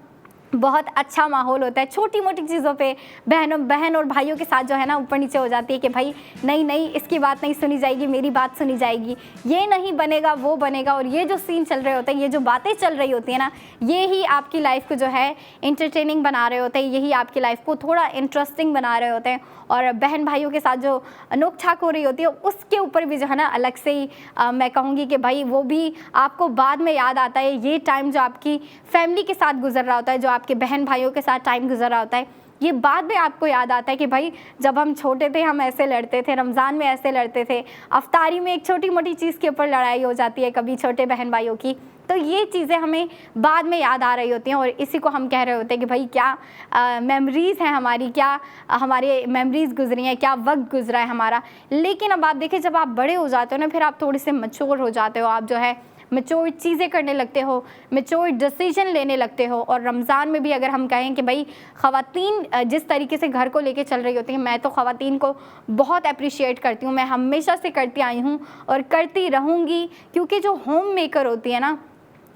बहुत अच्छा माहौल होता है, छोटी मोटी चीज़ों पे बहन और भाइयों के साथ जो है ना ऊपर नीचे हो जाती है कि भाई नहीं इसकी बात नहीं सुनी जाएगी, मेरी बात सुनी जाएगी, ये नहीं बनेगा वो बनेगा। और ये जो सीन चल रहे होते हैं, ये जो बातें चल रही होती है ना, ये ही आपकी लाइफ को जो है इंटरटेनिंग बना रहे होते हैं, यही आपकी लाइफ को थोड़ा इंटरेस्टिंग बना रहे होते हैं। और बहन भाइयों के साथ जो नोक झाक हो रही होती है उसके ऊपर भी जो है ना अलग से ही मैं कहूँगी कि भाई वो भी आपको बाद में याद आता है। ये टाइम जो आपकी फैमिली के साथ गुजर रहा होता है, जो आपके बहन भाइयों के साथ टाइम गुजर रहा होता है, ये बाद में आपको याद आता है कि भाई जब हम छोटे थे हम ऐसे लड़ते थे, रमज़ान में ऐसे लड़ते थे, अफ्तारी में एक छोटी मोटी चीज़ के ऊपर लड़ाई हो जाती है कभी छोटे बहन भाइयों की। तो ये चीज़ें हमें बाद में याद आ रही होती हैं, और इसी को हम कह रहे होते हैं कि भाई क्या मेमोरीज़ हैं हमारी, क्या हमारे मेमोरीज़ गुजरी हैं, क्या वक्त गुजरा है हमारा। लेकिन अब आप देखिए जब आप बड़े हो जाते हो ना, फिर आप थोड़े से मैच्योर हो जाते हो, आप जो है मैच्योर चीज़ें करने लगते हो, मैच्योर डिसीजन लेने लगते हो। और रमज़ान में भी अगर हम कहें कि भाई ख़वातीन जिस तरीके से घर को लेके चल रही होती हैं, मैं तो ख़वातीन को बहुत अप्रिशिएट करती हूँ, मैं हमेशा से करती आई हूँ और करती रहूँगी, क्योंकि जो होम मेकर होती है ना,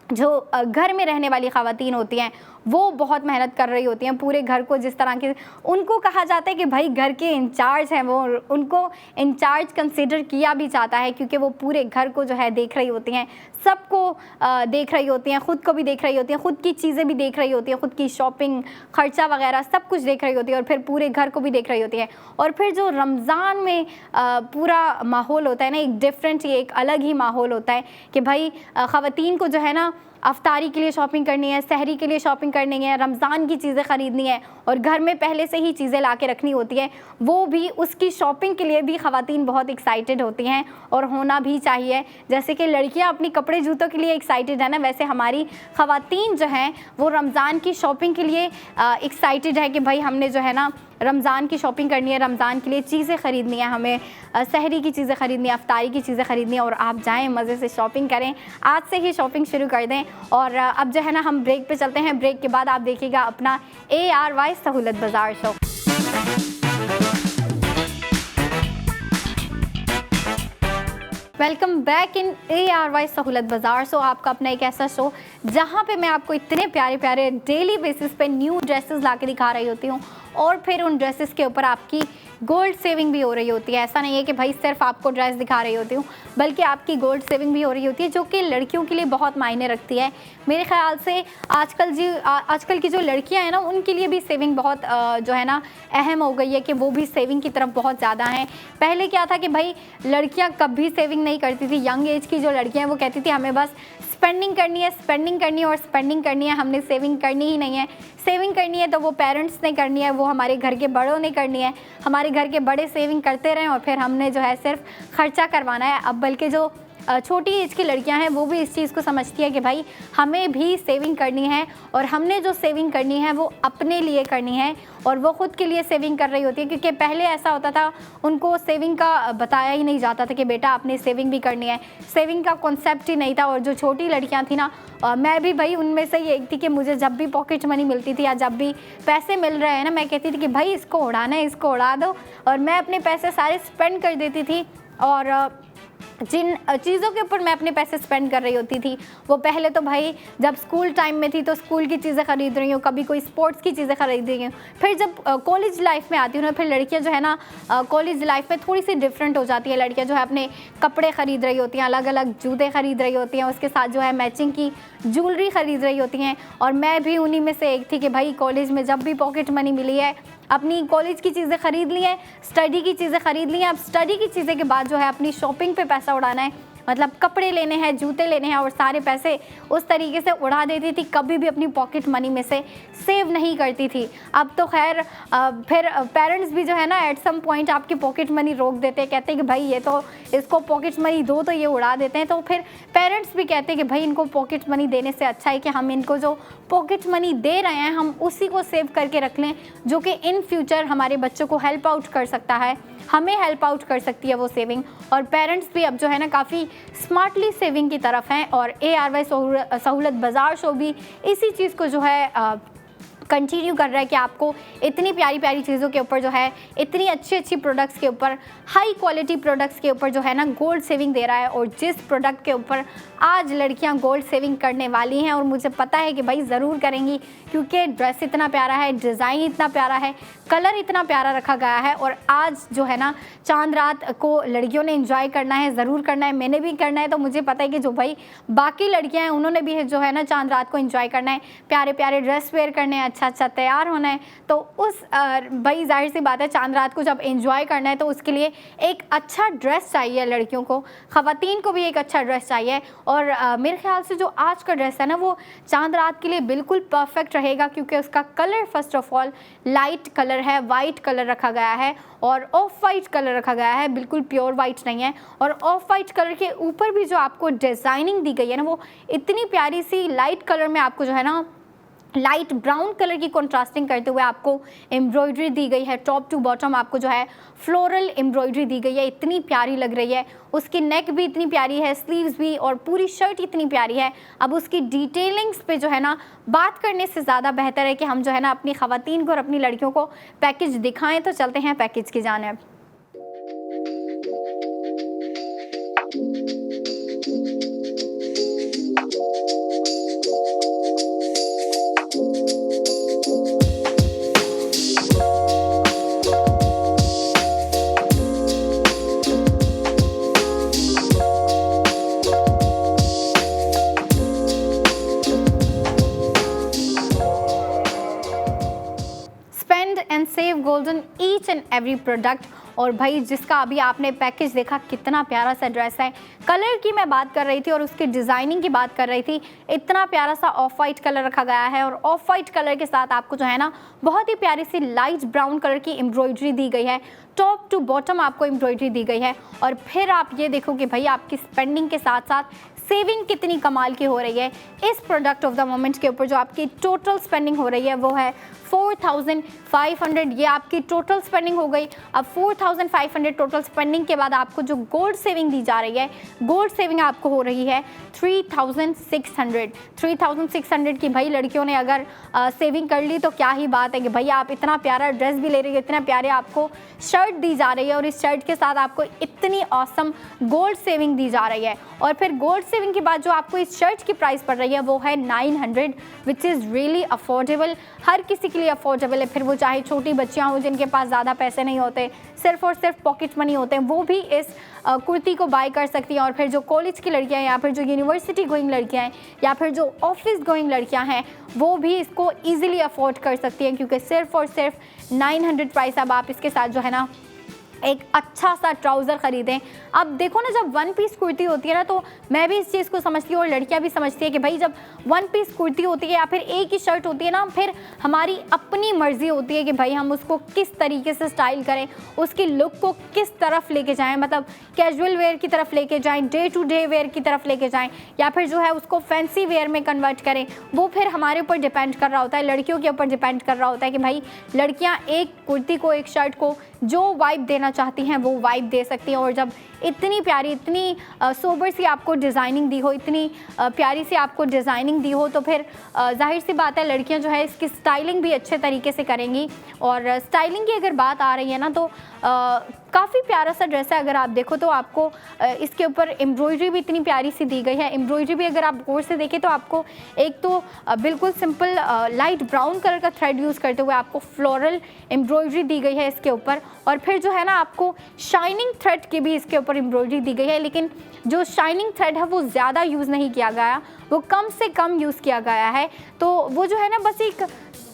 जो घर में रहने वाली ख़वातीन होती हैं, वो बहुत मेहनत कर रही होती हैं पूरे घर को, जिस तरह के उनको कहा जाता है कि भाई घर के इंचार्ज हैं वो, उनको इंचार्ज कंसिडर किया भी जाता है क्योंकि वो पूरे घर को जो है देख रही होती हैं, सबको देख रही होती हैं, ख़ुद को भी देख रही होती हैं, ख़ुद की चीज़ें भी देख रही होती हैं, ख़ुद की शॉपिंग, खर्चा वगैरह सब कुछ देख रही होती है और फिर पूरे घर को भी देख रही होती है। और फिर जो रमज़ान में पूरा माहौल होता है ना, एक डिफरेंट ही, एक अलग ही माहौल होता है कि भाई ख़वातीन को जो है ना अफ्तारी के लिए शॉपिंग करनी है, सहरी के लिए शॉपिंग करनी है, रमज़ान की चीज़ें ख़रीदनी है और घर में पहले से ही चीज़ें ला के रखनी होती है, वो भी उसकी शॉपिंग के लिए भी ख़वातीन बहुत एक्साइटेड होती हैं और होना भी चाहिए। जैसे कि लड़कियां अपनी कपड़े जूतों के लिए एक्साइटेड है ना, वैसे हमारी ख़वातीन जो हैं वो रमज़ान की शॉपिंग के लिए एक्साइटेड है कि भाई हमने जो है ना रमज़ान की शॉपिंग करनी है, रमज़ान के लिए चीज़ें ख़रीदनी है, हमें सहरी की चीज़ें ख़रीदनी है, अफ्तारी की चीज़ें ख़रीदनी है और आप जाएं मज़े से शॉपिंग करें, आज से ही शॉपिंग शुरू कर दें। और अब जो है ना हम ब्रेक पे चलते हैं, ब्रेक के बाद आप देखिएगा अपना ARY सहूलत बाज़ार show. Welcome back in ARY सहूलत बाज़ार शो, आपका अपना एक ऐसा शो जहाँ पे मैं आपको इतने प्यारे प्यारे डेली बेसिस पे न्यू ड्रेसेस ला के दिखा रही होती हूँ और फिर उन ड्रेसेस के ऊपर आपकी गोल्ड सेविंग भी हो रही होती है। ऐसा नहीं है कि भाई सिर्फ आपको ड्रेस दिखा रही होती हूँ, बल्कि आपकी गोल्ड सेविंग भी हो रही होती है, जो कि लड़कियों के लिए बहुत मायने रखती है। मेरे ख्याल से आजकल की जो लड़कियां हैं ना, उनके लिए भी सेविंग बहुत जो है ना अहम हो गई है कि वो भी सेविंग की तरफ बहुत ज़्यादा हैं। पहले क्या था कि भाई लड़कियाँ कभी सेविंग नहीं करती थी। यंग एज की जो लड़कियाँ हैं वो कहती थी हमें बस स्पेंडिंग करनी है, स्पेंडिंग करनी है और स्पेंडिंग करनी है, हमने सेविंग करनी ही नहीं है। सेविंग करनी है तो वो पेरेंट्स ने करनी है, वो हमारे घर के बड़ों ने करनी है, हमारे घर के बड़े सेविंग करते रहें और फिर हमने जो है सिर्फ खर्चा करवाना है। अब बल्कि जो छोटी एज की लड़कियां हैं वो भी इस चीज़ को समझती है कि भाई हमें भी सेविंग करनी है और हमने जो सेविंग करनी है वो अपने लिए करनी है और वो ख़ुद के लिए सेविंग कर रही होती है। क्योंकि पहले ऐसा होता था, उनको सेविंग का बताया ही नहीं जाता था कि बेटा आपने सेविंग भी करनी है, सेविंग का कॉन्सेप्ट ही नहीं था। और जो छोटी लड़कियां थी ना, मैं भी भाई उनमें से ही एक थी कि मुझे जब भी पॉकेट मनी मिलती थी या जब भी पैसे मिल रहे हैं ना, मैं कहती थी कि भाई इसको उड़ाना है, इसको उड़ा दो, और मैं अपने पैसे सारे स्पेंड कर देती थी। और जिन चीज़ों के ऊपर मैं अपने पैसे स्पेंड कर रही होती थी वो पहले तो भाई जब स्कूल टाइम में थी तो स्कूल की चीज़ें ख़रीद रही हूँ, कभी कोई स्पोर्ट्स की चीज़ें ख़रीद रही हूँ। फिर जब कॉलेज लाइफ में आती हूँ ना, फिर लड़कियाँ जो है ना कॉलेज लाइफ में थोड़ी सी डिफरेंट हो जाती है। लड़कियाँ जो है अपने कपड़े ख़रीद रही होती हैं, अलग अलग जूते ख़रीद रही होती हैं, उसके साथ जो है मैचिंग की ज्वेलरी ख़रीद रही होती हैं। और मैं भी उन्हीं में से एक थी कि भाई कॉलेज में जब भी पॉकेट मनी मिली है अपनी कॉलेज की चीज़ें ख़रीद ली हैं, स्टडी की चीज़ें ख़रीद ली हैं। अब स्टडी की चीज़ें के बाद जो है अपनी शॉपिंग पे पैसा उड़ाना है, मतलब कपड़े लेने हैं, जूते लेने हैं, और सारे पैसे उस तरीके से उड़ा देती थी, कभी भी अपनी पॉकेट मनी में से सेव नहीं करती थी। अब तो खैर फिर पेरेंट्स भी जो है ना एट सम पॉइंट आपकी पॉकेट मनी रोक देते हैं, कहते हैं कि भाई ये तो इसको पॉकेट मनी दो तो ये उड़ा देते हैं। तो फिर पेरेंट्स भी कहते हैं कि भाई इनको पॉकेट मनी देने से अच्छा है कि हम इनको जो पॉकेट मनी दे रहे हैं हम उसी को सेव करके रख लें, जो कि इन फ्यूचर हमारे बच्चों को हेल्प आउट कर सकता है, हमें हेल्प आउट कर सकती है वो सेविंग। और पेरेंट्स भी अब जो है ना काफ़ी स्मार्टली सेविंग की तरफ हैं। और ARY सहूलत बाज़ार शो भी इसी चीज़ को जो है कंटिन्यू कर रहा है कि आपको इतनी प्यारी प्यारी चीज़ों के ऊपर जो है, इतनी अच्छी अच्छी प्रोडक्ट्स के ऊपर, हाई क्वालिटी प्रोडक्ट्स के ऊपर जो है ना गोल्ड सेविंग दे रहा है। और जिस प्रोडक्ट के ऊपर आज लड़कियां गोल्ड सेविंग करने वाली हैं, और मुझे पता है कि भाई ज़रूर करेंगी, क्योंकि ड्रेस इतना प्यारा है, डिज़ाइन इतना प्यारा है, कलर इतना प्यारा रखा गया है। और आज जो है ना चांद रात को लड़कियों ने एंजॉय करना है, ज़रूर करना है, मैंने भी करना है। तो मुझे पता है कि जो भाई बाकी लड़कियाँ हैं उन्होंने भी जो है ना चांद रात को एंजॉय करना है, प्यारे प्यारे ड्रेस वेयर करने हैं, अच्छा तैयार होना है। तो उस भाई जाहिर सी बात है चांद रात को जब एंजॉय करना है तो उसके लिए एक अच्छा ड्रेस चाहिए लड़कियों को, ख़वातीन को भी एक अच्छा ड्रेस चाहिए। और मेरे ख्याल से जो आज का ड्रेस है ना वो चांद रात के लिए बिल्कुल परफेक्ट रहेगा, क्योंकि उसका colour first of all light colour है, वाइट कलर रखा गया है और ऑफ वाइट कलर रखा गया है, बिल्कुल प्योर वाइट नहीं है। और ऑफ वाइट कलर के ऊपर भी जो आपको डिज़ाइनिंग दी गई है ना वो इतनी प्यारी सी लाइट कलर में आपको जो है ना लाइट ब्राउन कलर की कंट्रास्टिंग करते हुए आपको एम्ब्रॉयडरी दी गई है। टॉप टू बॉटम आपको जो है फ्लोरल एम्ब्रॉयडरी दी गई है, इतनी प्यारी लग रही है। उसकी नेक भी इतनी प्यारी है, स्लीव्स भी, और पूरी शर्ट इतनी प्यारी है। अब उसकी डिटेलिंग्स पे जो है ना बात करने से ज़्यादा बेहतर है कि हम जो है ना अपनी ख़वातीन को और अपनी लड़कियों को पैकेज दिखाएं। तो चलते हैं पैकेज की जानिब। And every product. और भाई जिसका अभी आपने पैकेज देखा, कितना प्यारा सा ड्रेस है। कलर की मैं बात कर रही थी और उसकी डिज़ाइनिंग की बात कर रही थी। इतना प्यारा सा ऑफ वाइट कलर रखा गया है और ऑफ वाइट कलर के साथ आपको जो है ना बहुत ही प्यारी सी लाइट ब्राउन कलर की एम्ब्रॉयडरी दी गई है। टॉप टू बॉटम आपको एम्ब्रॉयडरी दी गई है। और फिर आप ये देखो कि भाई आपकी स्पेंडिंग के साथ साथ सेविंग कितनी कमाल की हो रही है। इस प्रोडक्ट ऑफ द मोमेंट के ऊपर जो आपकी टोटल स्पेंडिंग हो रही है वो है 4500। ये आपकी टोटल स्पेंडिंग हो गई। अब 4500 टोटल स्पेंडिंग के बाद आपको जो गोल्ड सेविंग दी जा रही है, गोल्ड सेविंग आपको हो रही है 3600 की। भाई लड़कियों ने अगर सेविंग कर ली तो क्या ही बात है कि भाई आप इतना प्यारा ड्रेस भी ले रही है, इतना प्यारे आपको शर्ट दी जा रही है और इस शर्ट के साथ आपको इतनी ऑसम गोल्ड सेविंग दी जा रही है। और फिर गोल्ड सेविंग के बाद जो आपको इस शर्ट की प्राइस पड़ रही है वो है 900, विच इज़ रियली अफोर्डेबल। हर किसी के लिए अफोर्डेबल है। फिर वो चाहे छोटी बच्चियां हों जिनके पास ज़्यादा पैसे नहीं होते, सिर्फ और सिर्फ पॉकेट मनी होते हैं, वो भी इस कुर्ती को बाय कर सकती हैं। और फिर जो कॉलेज की लड़कियां हैं या फिर जो यूनिवर्सिटी गोइंग लड़कियां हैं या फिर जो ऑफिस गोइंग लड़कियां हैं वो भी इसको ईजिली अफोर्ड कर सकती हैं, क्योंकि सिर्फ और सिर्फ 900 प्राइस। अब आप इसके साथ जो है ना एक अच्छा सा ट्राउज़र ख़रीदें। अब देखो ना, जब वन पीस कुर्ती होती है ना तो मैं भी इस चीज़ को समझती हूँ और लड़कियाँ भी समझती है कि भाई जब वन पीस कुर्ती होती है या फिर एक ही शर्ट होती है ना, फिर हमारी अपनी मर्ज़ी होती है कि भाई हम उसको किस तरीके से स्टाइल करें, उसकी लुक को किस तरफ लेके जाएं, मतलब कैजुअल वेयर की तरफ लेके जाएं, डे टू डे वेयर की तरफ लेके जाएं, या फिर जो है उसको फैंसी वेयर में कन्वर्ट करें। वो फिर हमारे ऊपर डिपेंड कर रहा होता है, लड़कियों के ऊपर डिपेंड कर रहा होता है कि भाई लड़कियाँ एक कुर्ती को, एक शर्ट को जो वाइब देना चाहती हैं वो वाइब दे सकती हैं। और जब इतनी प्यारी, इतनी सोबर सी आपको डिज़ाइनिंग दी हो, इतनी प्यारी सी आपको डिज़ाइनिंग दी हो, तो फिर जाहिर सी बात है लड़कियां जो है इसकी स्टाइलिंग भी अच्छे तरीके से करेंगी। और स्टाइलिंग की अगर बात आ रही है ना तो काफ़ी प्यारा सा ड्रेस है। अगर आप देखो तो आपको इसके ऊपर एम्ब्रॉयडरी भी इतनी प्यारी सी दी गई है। एम्ब्रॉयडरी भी अगर आप गौर से देखें तो आपको एक तो बिल्कुल सिंपल लाइट ब्राउन कलर का थ्रेड यूज़ करते हुए आपको फ्लोरल एम्ब्रॉयडरी दी गई है इसके ऊपर। और फिर जो है ना आपको शाइनिंग थ्रेड की भी इसके ऊपर एम्ब्रॉयडरी दी गई है, लेकिन जो शाइनिंग थ्रेड है वो ज़्यादा यूज़ नहीं किया गया, वो कम से कम यूज़ किया गया है। तो वो जो है ना बस एक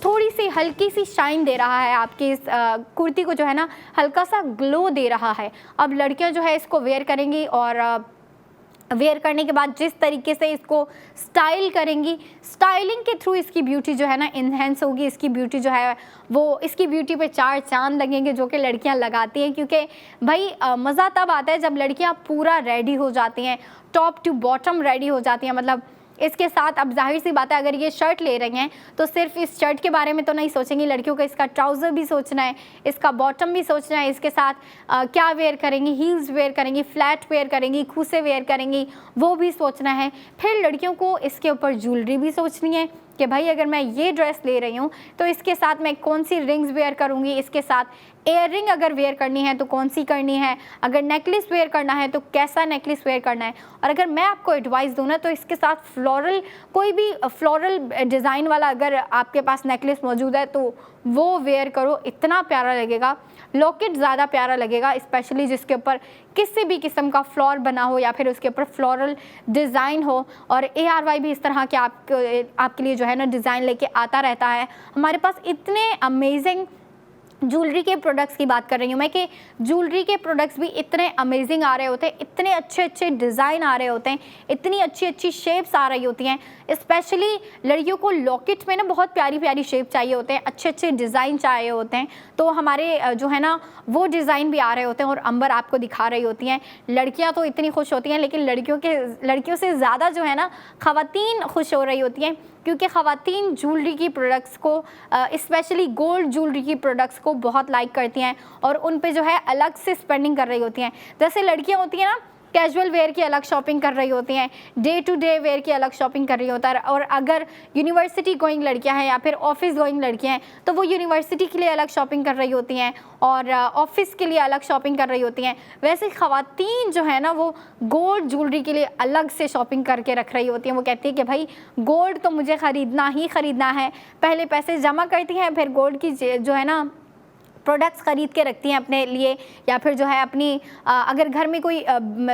थोड़ी सी हल्की सी शाइन दे रहा है आपकी इस कुर्ती को, जो है ना हल्का सा ग्लो दे रहा है। अब लड़कियां जो है इसको वेयर करेंगी और वेयर करने के बाद जिस तरीके से इसको स्टाइल करेंगी, स्टाइलिंग के थ्रू इसकी ब्यूटी जो है ना इन्हेंस होगी। इसकी ब्यूटी जो है वो, इसकी ब्यूटी पे 4 चांद लगेंगे जो कि लड़कियां लगाती हैं, क्योंकि भाई मज़ा तब आता है जब लड़कियां पूरा रेडी हो जाती हैं, टॉप टू बॉटम रेडी हो जाती हैं। मतलब इसके साथ अब जाहिर सी बात है अगर ये शर्ट ले रही हैं तो सिर्फ इस शर्ट के बारे में तो नहीं सोचेंगी लड़कियों को, इसका ट्राउज़र भी सोचना है, इसका बॉटम भी सोचना है, इसके साथ क्या वेयर करेंगी, हील्स वेयर करेंगी, फ्लैट वेयर करेंगी, खूसे वेयर करेंगी, वो भी सोचना है। फिर लड़कियों को इसके ऊपर ज्वेलरी भी सोचनी है कि भाई अगर मैं ये ड्रेस ले रही हूँ तो इसके साथ मैं कौन सी रिंग्स वेयर करूँगी, इसके साथ एयर रिंग अगर वेयर करनी है तो कौन सी करनी है, अगर नेकलेस वेयर करना है तो कैसा नेकलेस वेयर करना है। और अगर मैं आपको एडवाइस दूँ ना तो इसके साथ फ्लोरल, कोई भी फ्लोरल डिज़ाइन वाला अगर आपके पास नेकलेस मौजूद है तो वो वेयर करो, इतना प्यारा लगेगा। लॉकेट ज़्यादा प्यारा लगेगा, स्पेशली जिसके ऊपर किसी भी किस्म का फ्लोर बना हो या फिर उसके ऊपर फ्लोरल डिज़ाइन हो। और ARY भी इस तरह के आपके लिए जो है ना डिज़ाइन लेके आता रहता है। हमारे पास इतने अमेजिंग ज्वेलरी के प्रोडक्ट्स की बात कर रही हूँ मैं कि ज्वेलरी के प्रोडक्ट्स भी इतने अमेजिंग आ रहे होते हैं, इतने अच्छे अच्छे डिज़ाइन आ रहे होते हैं, इतनी अच्छी अच्छी शेप्स आ रही होती हैं। स्पेशली लड़कियों को लॉकेट में ना बहुत प्यारी प्यारी शेप चाहिए होते हैं, अच्छे अच्छे डिज़ाइन चाहिए होते हैं, तो हमारे जो है ना वो डिज़ाइन भी आ रहे होते हैं और अंबर आपको दिखा रही होती हैं। लड़कियाँ तो इतनी खुश होती हैं, लेकिन लड़कियों से ज़्यादा जो है ना ख़वातीन खुश हो रही होती हैं, क्योंकि ख़वातीन ज्वेलरी की प्रोडक्ट्स को, स्पेशली गोल्ड ज्वेलरी की प्रोडक्ट्स को बहुत लाइक करती हैं और उन पे जो है अलग से स्पेंडिंग कर रही होती हैं। जैसे लड़कियां होती हैं ना कैजुअल वेयर की अलग शॉपिंग कर रही होती हैं, डे टू डे वेयर की अलग शॉपिंग कर रही होता है। और अगर यूनिवर्सिटी गोइंग लड़कियां हैं या फिर ऑफिस गोइंग लड़कियां हैं तो वो यूनिवर्सिटी के लिए अलग शॉपिंग कर रही होती हैं और ऑफिस के लिए अलग शॉपिंग कर रही होती हैं। वैसे ख़वातीन जो है ना वो गोल्ड ज्वेलरी के लिए अलग से शॉपिंग करके रख रही होती हैं। वो कहती है कि भाई गोल्ड तो मुझे ख़रीदना ही ख़रीदना है, पहले पैसे जमा करती हैं, फिर गोल्ड की जो है ना प्रोडक्ट्स खरीद के रखती हैं अपने लिए, या फिर जो है अपनी अगर घर में कोई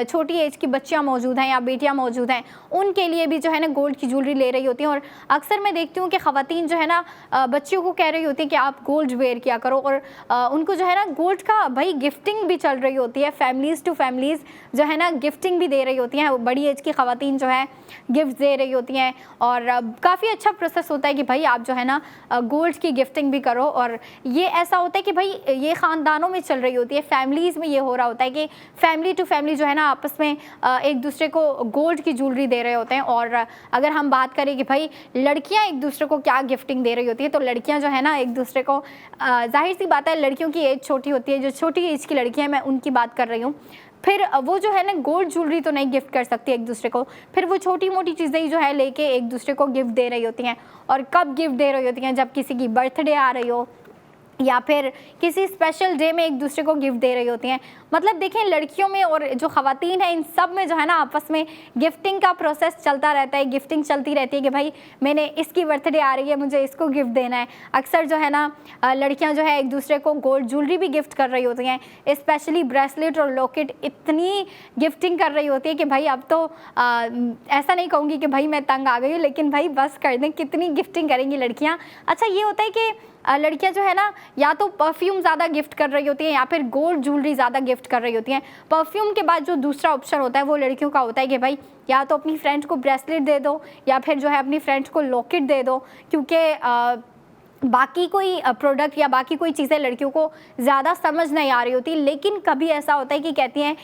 छोटी एज की बच्चियां मौजूद हैं या बेटियां मौजूद हैं, उनके लिए भी जो है ना गोल्ड की ज्वेलरी ले रही होती हैं। और अक्सर मैं देखती हूँ कि ख़वातीन जो है ना बच्चियों को कह रही होती हैं कि आप गोल्ड वेयर किया करो, और उनको जो है ना गोल्ड का भाई गिफ्टिंग भी चल रही होती है, फैमिलीज़ टू फैमिलीज़ जो है ना गिफ्टिंग भी दे रही होती हैं, बड़ी एज की ख़वातीन जो है गिफ्ट दे रही होती हैं। और काफ़ी अच्छा प्रोसेस होता है कि भाई आप जो है ना गोल्ड की गिफ्टिंग भी करो। और ये ऐसा होता है कि भाई ये ख़ानदानों में चल रही होती है, फैमिलीज़ में ये हो रहा होता है कि फैमिली टू फैमिली जो है ना आपस में एक दूसरे को गोल्ड की ज्वेलरी दे रहे होते हैं। और अगर हम बात करें कि भाई लड़कियां एक दूसरे को क्या गिफ्टिंग दे रही होती है, तो लड़कियां जो है ना एक दूसरे को जाहिर सी बात है लड़कियों की एज छोटी होती है, जो छोटी एज की लड़कियां हैं मैं उनकी बात कर रही हूँ, फिर वो जो है ना गोल्ड ज्वेलरी तो नहीं गिफ्ट कर सकती एक दूसरे को, फिर वो छोटी मोटी चीज़ें ही जो है लेके एक दूसरे को गिफ्ट दे रही होती हैं। और कब गिफ्ट दे रही होती हैं, जब किसी की बर्थडे आ रही हो या फिर किसी स्पेशल डे में एक दूसरे को गिफ्ट दे रही होती हैं। मतलब देखें लड़कियों में और जो ख़वातीन हैं इन सब में जो है ना आपस में गिफ्टिंग का प्रोसेस चलता रहता है, गिफ्टिंग चलती रहती है कि भाई मैंने इसकी बर्थडे आ रही है, मुझे इसको गिफ्ट देना है। अक्सर जो है ना लड़कियां जो है एक दूसरे को गोल्ड ज्वेलरी भी गिफ्ट कर रही होती हैं, स्पेशली ब्रेसलेट और लॉकेट इतनी गिफ्टिंग कर रही होती है कि भाई अब तो ऐसा नहीं कहूँगी कि भाई मैं तंग आ गई हूँ, लेकिन भाई बस कर दें, कितनी गिफ्टिंग करेंगी लड़कियाँ। अच्छा ये होता है कि लड़कियां जो है ना या तो परफ्यूम ज़्यादा गिफ्ट कर रही होती हैं या फिर गोल्ड ज्वेलरी ज़्यादा गिफ्ट कर रही होती हैं। परफ्यूम के बाद जो दूसरा ऑप्शन होता है वो लड़कियों का होता है कि भाई या तो अपनी फ्रेंड को ब्रेसलेट दे दो या फिर जो है अपनी फ्रेंड को लॉकेट दे दो, क्योंकि बाकी कोई प्रोडक्ट या बाकी कोई चीज़ें लड़कियों को ज़्यादा समझ नहीं आ रही होती। लेकिन कभी ऐसा होता है कि कहती हैं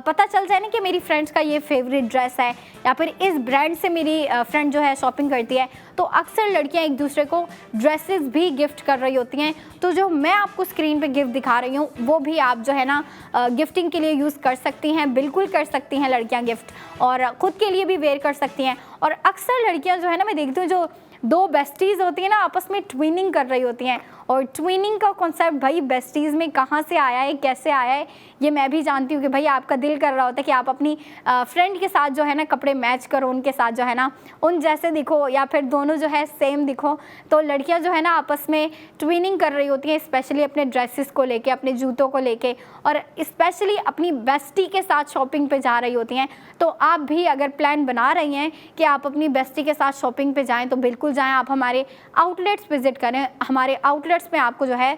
पता चल जाए ना कि मेरी फ्रेंड्स का ये फेवरेट ड्रेस है या फिर इस ब्रांड से मेरी फ्रेंड जो है शॉपिंग करती है, तो अक्सर लड़कियां एक दूसरे को ड्रेसेस भी गिफ्ट कर रही होती हैं। तो जो मैं आपको स्क्रीन पे गिफ्ट दिखा रही हूँ वो भी आप जो है ना गिफ्टिंग के लिए यूज़ कर सकती हैं, बिल्कुल कर सकती हैं लड़कियाँ गिफ्ट, और ख़ुद के लिए भी वेयर कर सकती हैं। और अक्सर लड़कियाँ जो है ना मैं देखती हूँ जो दो बेस्टीज़ होती हैं ना आपस में ट्विनिंग कर रही होती हैं, और ट्विनिंग का कॉन्सेप्ट भाई बेस्टीज़ में कहाँ से आया है, कैसे आया है, ये मैं भी जानती हूँ कि भाई आपका दिल कर रहा होता है कि आप अपनी फ्रेंड के साथ जो है ना कपड़े मैच करो, उनके साथ जो है ना उन जैसे दिखो या फिर दोनों जो है सेम दिखो। तो लड़कियाँ जो है ना आपस में ट्विनिंग कर रही होती हैं, स्पेशली अपने ड्रेसेस को लेके, अपने जूतों को लेके, और स्पेशली अपनी बेस्टी के साथ शॉपिंग पे जा रही होती हैं। तो आप भी अगर प्लान बना रही हैं कि आप अपनी बेस्टी के साथ शॉपिंग पे जाएँ तो बिल्कुल जाएँ, आप हमारे आउटलेट्स विज़िट करें। हमारे आउटलेट्स में आपको जो है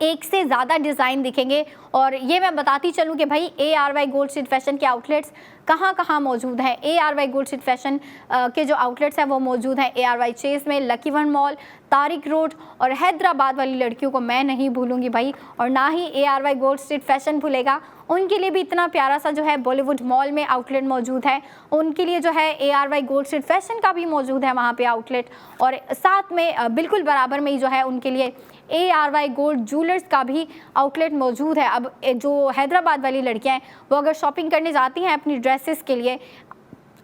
एक से ज़्यादा डिज़ाइन दिखेंगे। और ये मैं बताती चलूँ कि भाई ARY गोल्ड स्ट्रीट फैशन के आउटलेट्स कहाँ कहाँ मौजूद हैं। ARY गोल्ड स्ट्रीट फैशन के जो आउटलेट्स हैं वो मौजूद हैं ARY चेस में, lucky one mall, Tariq road, और हैदराबाद वाली लड़कियों को मैं नहीं भूलूंगी भाई, और ना ही ARY गोल्ड स्ट्रीट फैशन भूलेगा। उनके लिए भी इतना प्यारा सा जो है बॉलीवुड मॉल में आउटलेट मौजूद है, उनके लिए जो है ARY गोल्ड स्ट्रीट फैशन का भी मौजूद है वहाँ पे आउटलेट, और साथ में बिल्कुल बराबर में ही जो है उनके लिए ARY गोल्ड ज्वेलर्स का भी आउटलेट मौजूद है। अब जो हैदराबाद वाली लड़कियां हैं वो अगर शॉपिंग करने जाती हैं अपनी ड्रेसेस के लिए,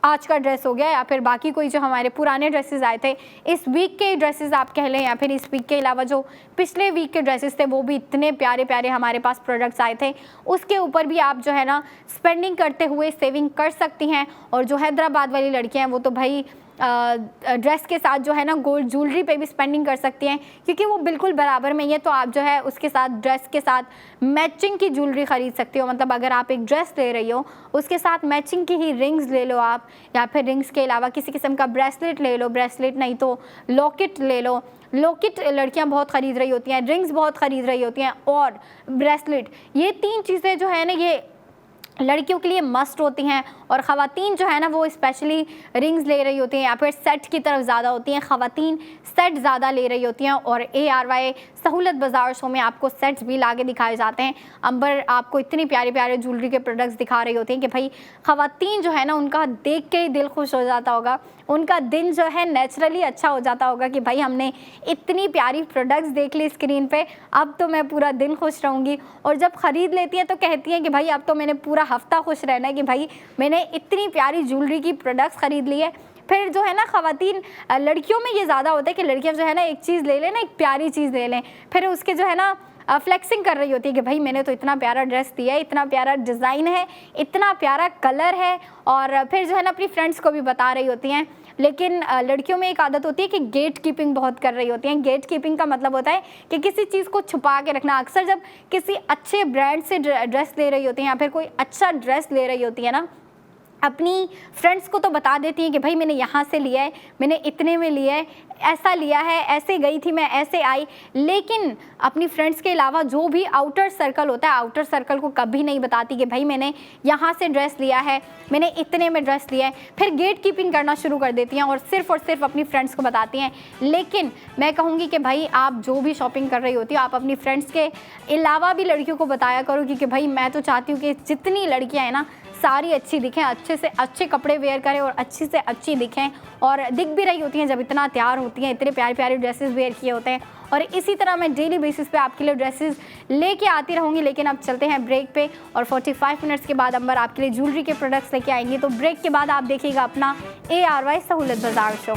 आज का ड्रेस हो गया या फिर बाकी कोई जो हमारे पुराने ड्रेसेस आए थे, इस वीक के ड्रेसेस आप कह लें, या फिर इस वीक के अलावा जो पिछले वीक के ड्रेसेस थे वो भी इतने प्यारे प्यारे हमारे पास प्रोडक्ट्स आए थे, उसके ऊपर भी आप जो है ना स्पेंडिंग करते हुए सेविंग कर सकती हैं। और जो हैदराबाद वाली लड़कियां हैं वो तो भाई ड्रेस के साथ जो है ना गोल्ड ज्वेलरी पे भी स्पेंडिंग कर सकती हैं, क्योंकि वो बिल्कुल बराबर में ही है। तो आप जो है उसके साथ ड्रेस के साथ मैचिंग की ज्वेलरी ख़रीद सकती हो। मतलब अगर आप एक ड्रेस ले रही हो उसके साथ मैचिंग की ही रिंग्स ले लो आप, या फिर रिंग्स के अलावा किसी किस्म का ब्रेसलेट ले लो, ब्रेसलेट नहीं तो लॉकेट ले लो। लॉकेट लड़कियां बहुत ख़रीद रही होती हैं, रिंग्स बहुत ख़रीद रही होती हैं, और ब्रेसलेट, ये तीन चीज़ें जो है ना ये लड़कियों के लिए मस्ट होती हैं। और ख़वातीन जो है ना वो स्पेशली रिंग्स ले रही होती हैं या फिर सेट की तरफ ज़्यादा होती हैं, ख़वातीन सेट ज़्यादा ले रही होती हैं। और ARY सहूलत बाज़ार शो में आपको सेट्स भी लाके दिखाए जाते हैं। अंबर आपको इतनी प्यारे प्यारे ज्वेलरी के प्रोडक्ट्स दिखा रही होती हैं कि भाई ख़वातीन जो है ना उनका देख के ही दिल खुश हो जाता होगा, उनका दिन जो है नेचुरली अच्छा हो जाता होगा कि भाई हमने इतनी प्यारी प्रोडक्ट्स देख ली स्क्रीन पे, अब तो मैं पूरा दिन खुश रहूँगी। और जब ख़रीद लेती हैं तो कहती हैं कि भाई अब तो मैंने पूरा हफ्ता खुश रहना है कि भाई मैंने इतनी प्यारी ज्वेलरी की प्रोडक्ट्स ख़रीद ली है। फिर जो है ना ख़वातीन, लड़कियों में ये ज़्यादा होता है कि लड़कियाँ जो है ना एक चीज़ ले लें ना, एक प्यारी चीज़ ले लें, फिर उसके जो है ना फ्लेक्सिंग कर रही होती है कि भाई मैंने तो इतना प्यारा ड्रेस दिया है, इतना प्यारा डिज़ाइन है, इतना प्यारा कलर है, और फिर जो है ना अपनी फ्रेंड्स को भी बता रही होती हैं। लेकिन लड़कियों में एक आदत होती है कि गेट कीपिंग बहुत कर रही होती हैं। गेट कीपिंग का मतलब होता है कि किसी चीज़ को छुपा के रखना। अक्सर जब किसी अच्छे ब्रांड से ड्रेस ले रही होती हैं या फिर कोई अच्छा ड्रेस ले रही होती है ना, अपनी फ्रेंड्स को तो बता देती हैं कि भाई मैंने यहाँ से लिया है, मैंने इतने में लिया है, ऐसा लिया है, ऐसे गई थी मैं, ऐसे आई। लेकिन अपनी फ्रेंड्स के अलावा जो भी आउटर सर्कल होता है, आउटर सर्कल को कभी नहीं बताती कि भाई मैंने यहाँ से ड्रेस लिया है, मैंने इतने में ड्रेस लिया है। फिर गेट कीपिंग करना शुरू कर देती हैं और सिर्फ अपनी फ्रेंड्स को बताती हैं। लेकिन मैं कहूँगी कि भाई आप जो भी शॉपिंग कर रही होती हो, आप अपनी फ्रेंड्स के अलावा भी लड़कियों को बताया करो, क्योंकि भाई मैं तो चाहती हूँ कि जितनी लड़कियाँ हैं ना सारी अच्छी दिखें, अच्छे से अच्छे कपड़े वेयर करें और अच्छी से अच्छी दिखें। और दिख भी रही होती हैं जब इतना तैयार होती हैं, इतने प्यारे प्यारे ड्रेसेस वेयर किए होते हैं। और इसी तरह मैं डेली बेसिस पे आपके लिए ड्रेसेस लेके आती रहूँगी। लेकिन अब चलते हैं ब्रेक पे और 45 मिनट्स के बाद अंबर आपके लिए ज्वेलरी के प्रोडक्ट्स लेके आएंगे। तो ब्रेक के बाद आप देखिएगा अपना ARY सहूलत बाजार शो।